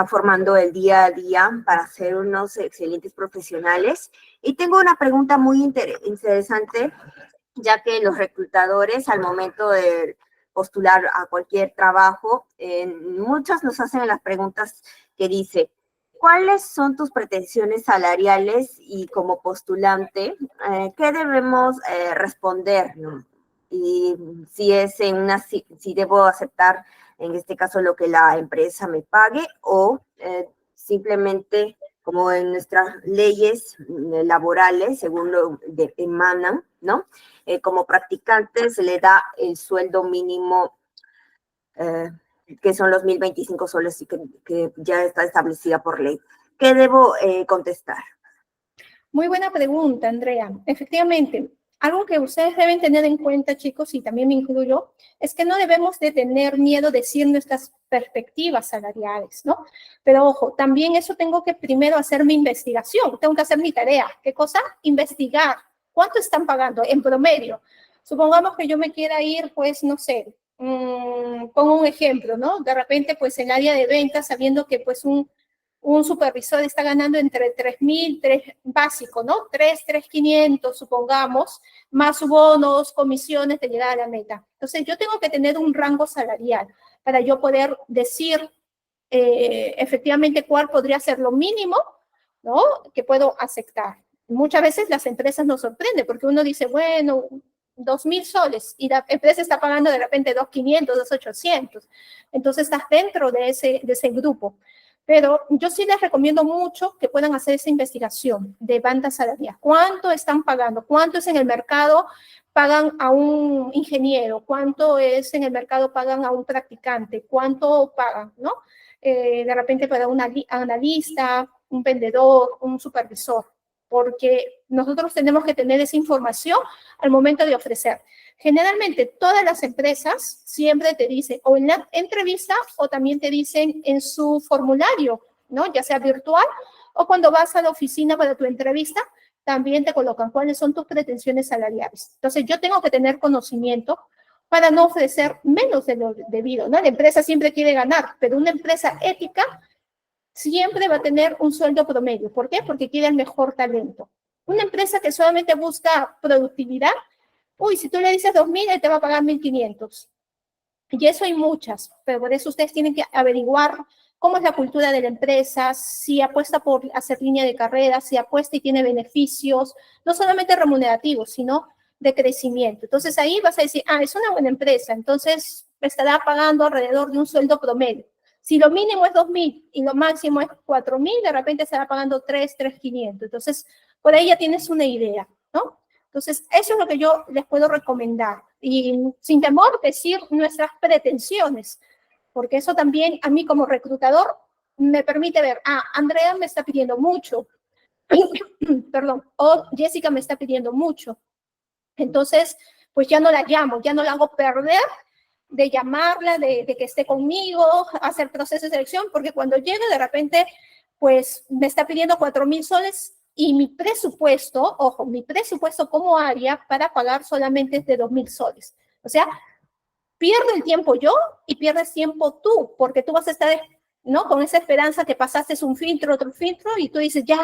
formando el día a día para ser unos excelentes profesionales. Y tengo una pregunta muy interesante, ya que los reclutadores al momento de postular a cualquier trabajo, muchas nos hacen las preguntas que dice, ¿cuáles son tus pretensiones salariales? Y como postulante, ¿qué debemos responder, ¿no? Y si es si debo aceptar en este caso lo que la empresa me pague o simplemente como en nuestras leyes laborales, según lo emanan, ¿no? Como practicante se le da el sueldo mínimo, que son los 1.025 soles y que ya está establecida por ley. ¿Qué debo contestar? Muy buena pregunta, Andrea. Efectivamente, algo que ustedes deben tener en cuenta, chicos, y también me incluyo, es que no debemos de tener miedo de decir nuestras perspectivas salariales, ¿no? Pero ojo, también eso tengo que primero hacer mi investigación, tengo que hacer mi tarea. ¿Qué cosa? Investigar. ¿Cuánto están pagando en promedio? Supongamos que yo me quiera ir, pues, no sé, pongo un ejemplo, ¿no? De repente, pues, en el área de ventas, sabiendo que, pues, un supervisor está ganando entre 3.000, básico, ¿no? 3.500, supongamos, más bonos, comisiones de llegar a la meta. Entonces, yo tengo que tener un rango salarial para yo poder decir efectivamente cuál podría ser lo mínimo, ¿no? Que puedo aceptar. Muchas veces las empresas nos sorprenden porque uno dice, bueno, 2.000 soles y la empresa está pagando de repente 2.500, 2.800. Entonces, estás dentro de ese grupo. Pero yo sí les recomiendo mucho que puedan hacer esa investigación de bandas salariales. ¿Cuánto están pagando? ¿Cuánto es en el mercado pagan a un ingeniero? ¿Cuánto es en el mercado pagan a un practicante? ¿Cuánto pagan, no? De repente para un analista, un vendedor, un supervisor. Porque nosotros tenemos que tener esa información al momento de ofrecer. Generalmente todas las empresas siempre te dicen o en la entrevista o también te dicen en su formulario, ¿no? Ya sea virtual o cuando vas a la oficina para tu entrevista, también te colocan cuáles son tus pretensiones salariales. Entonces yo tengo que tener conocimiento para no ofrecer menos de lo debido, ¿no? La empresa siempre quiere ganar, pero una empresa ética siempre va a tener un sueldo promedio. ¿Por qué? Porque quiere el mejor talento. Una empresa que solamente busca productividad, uy, si tú le dices 2.000, él te va a pagar 1.500. Y eso hay muchas, pero por eso ustedes tienen que averiguar cómo es la cultura de la empresa, si apuesta por hacer línea de carrera, si apuesta y tiene beneficios, no solamente remunerativos, sino de crecimiento. Entonces ahí vas a decir, es una buena empresa, entonces estará pagando alrededor de un sueldo promedio. Si lo mínimo es 2.000 y lo máximo es 4.000, de repente estará pagando 3.500. Entonces, por ahí ya tienes una idea, ¿no? Entonces, eso es lo que yo les puedo recomendar. Y sin temor decir nuestras pretensiones, porque eso también a mí como reclutador me permite ver, Andrea me está pidiendo mucho, perdón, o Jessica me está pidiendo mucho. Entonces, pues ya no la llamo, ya no la hago perder de llamarla, de que esté conmigo, hacer proceso de selección, porque cuando llegue de repente, pues me está pidiendo 4.000 soles y mi presupuesto, ojo, mi presupuesto como área para pagar solamente es de 2.000 soles. O sea, pierdo el tiempo yo y pierdes tiempo tú, porque tú vas a estar, ¿no? Con esa esperanza que pasaste un filtro, otro filtro, y tú dices, ya,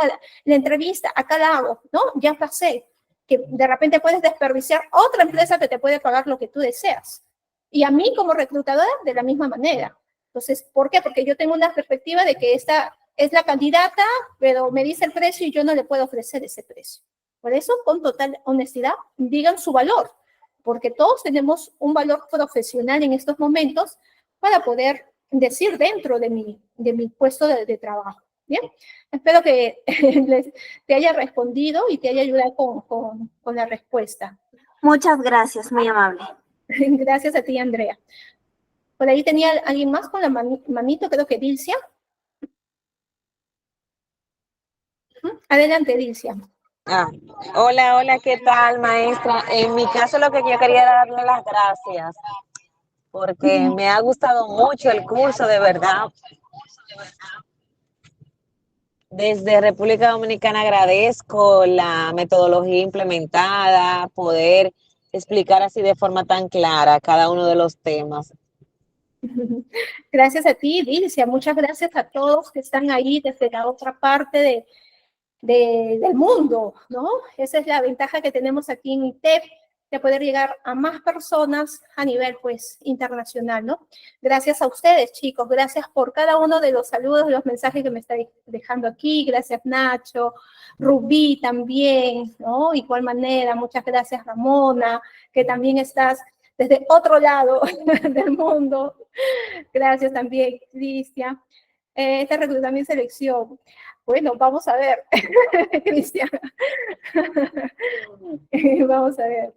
la entrevista, acá la hago, ¿no? Ya pasé. Que de repente puedes desperdiciar otra empresa que te puede pagar lo que tú deseas. Y a mí como reclutadora, de la misma manera. Entonces, ¿por qué? Porque yo tengo una perspectiva de que esta es la candidata, pero me dice el precio y yo no le puedo ofrecer ese precio. Por eso, con total honestidad, digan su valor, porque todos tenemos un valor profesional en estos momentos para poder decir dentro de mi puesto de trabajo. Bien, espero que te haya respondido y te haya ayudado con la respuesta. Muchas gracias, muy amable. Gracias a ti, Andrea. Por ahí tenía alguien más con la manito, creo que Dilcia. Adelante, Dilcia. Hola, hola, ¿qué tal, maestra? En mi caso, lo que yo quería era darle las gracias, porque me ha gustado mucho el curso, de verdad. Desde República Dominicana agradezco la metodología implementada, poder explicar así de forma tan clara cada uno de los temas. Gracias a ti, Dilcia. Muchas gracias a todos que están ahí desde la otra parte del mundo, ¿no? Esa es la ventaja que tenemos aquí en ITEP, de poder llegar a más personas a nivel, pues, internacional, ¿no? Gracias a ustedes, chicos. Gracias por cada uno de los saludos, de los mensajes que me estáis dejando aquí. Gracias, Nacho. Rubí también, ¿no? Igual manera. Muchas gracias, Ramona, que también estás desde otro lado del mundo. Gracias también, Cristian. Este reclutamiento y selección. Bueno, vamos a ver, Cristian. Vamos a ver.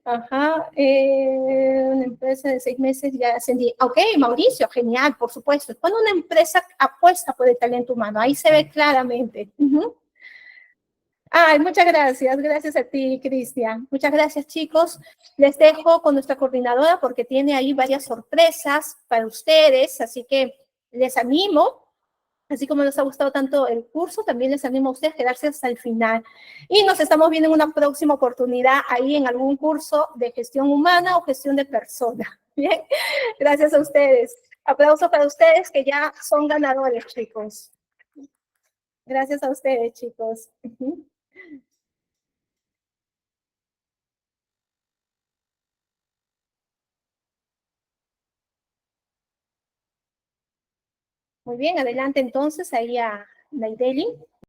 Ajá. Una empresa de 6 meses ya ascendí. Ok, Mauricio, genial, por supuesto. Cuando una empresa apuesta por el talento humano, ahí se ve claramente. Ay, muchas gracias. Gracias a ti, Cristian. Muchas gracias, chicos. Les dejo con nuestra coordinadora porque tiene ahí varias sorpresas para ustedes, así que les animo. Así como nos ha gustado tanto el curso, también les animo a ustedes a quedarse hasta el final. Y nos estamos viendo en una próxima oportunidad ahí en algún curso de gestión humana o gestión de personas. Bien, gracias a ustedes. Aplauso para ustedes que ya son ganadores, chicos. Gracias a ustedes, chicos. Muy bien, adelante entonces ahí a Naideli.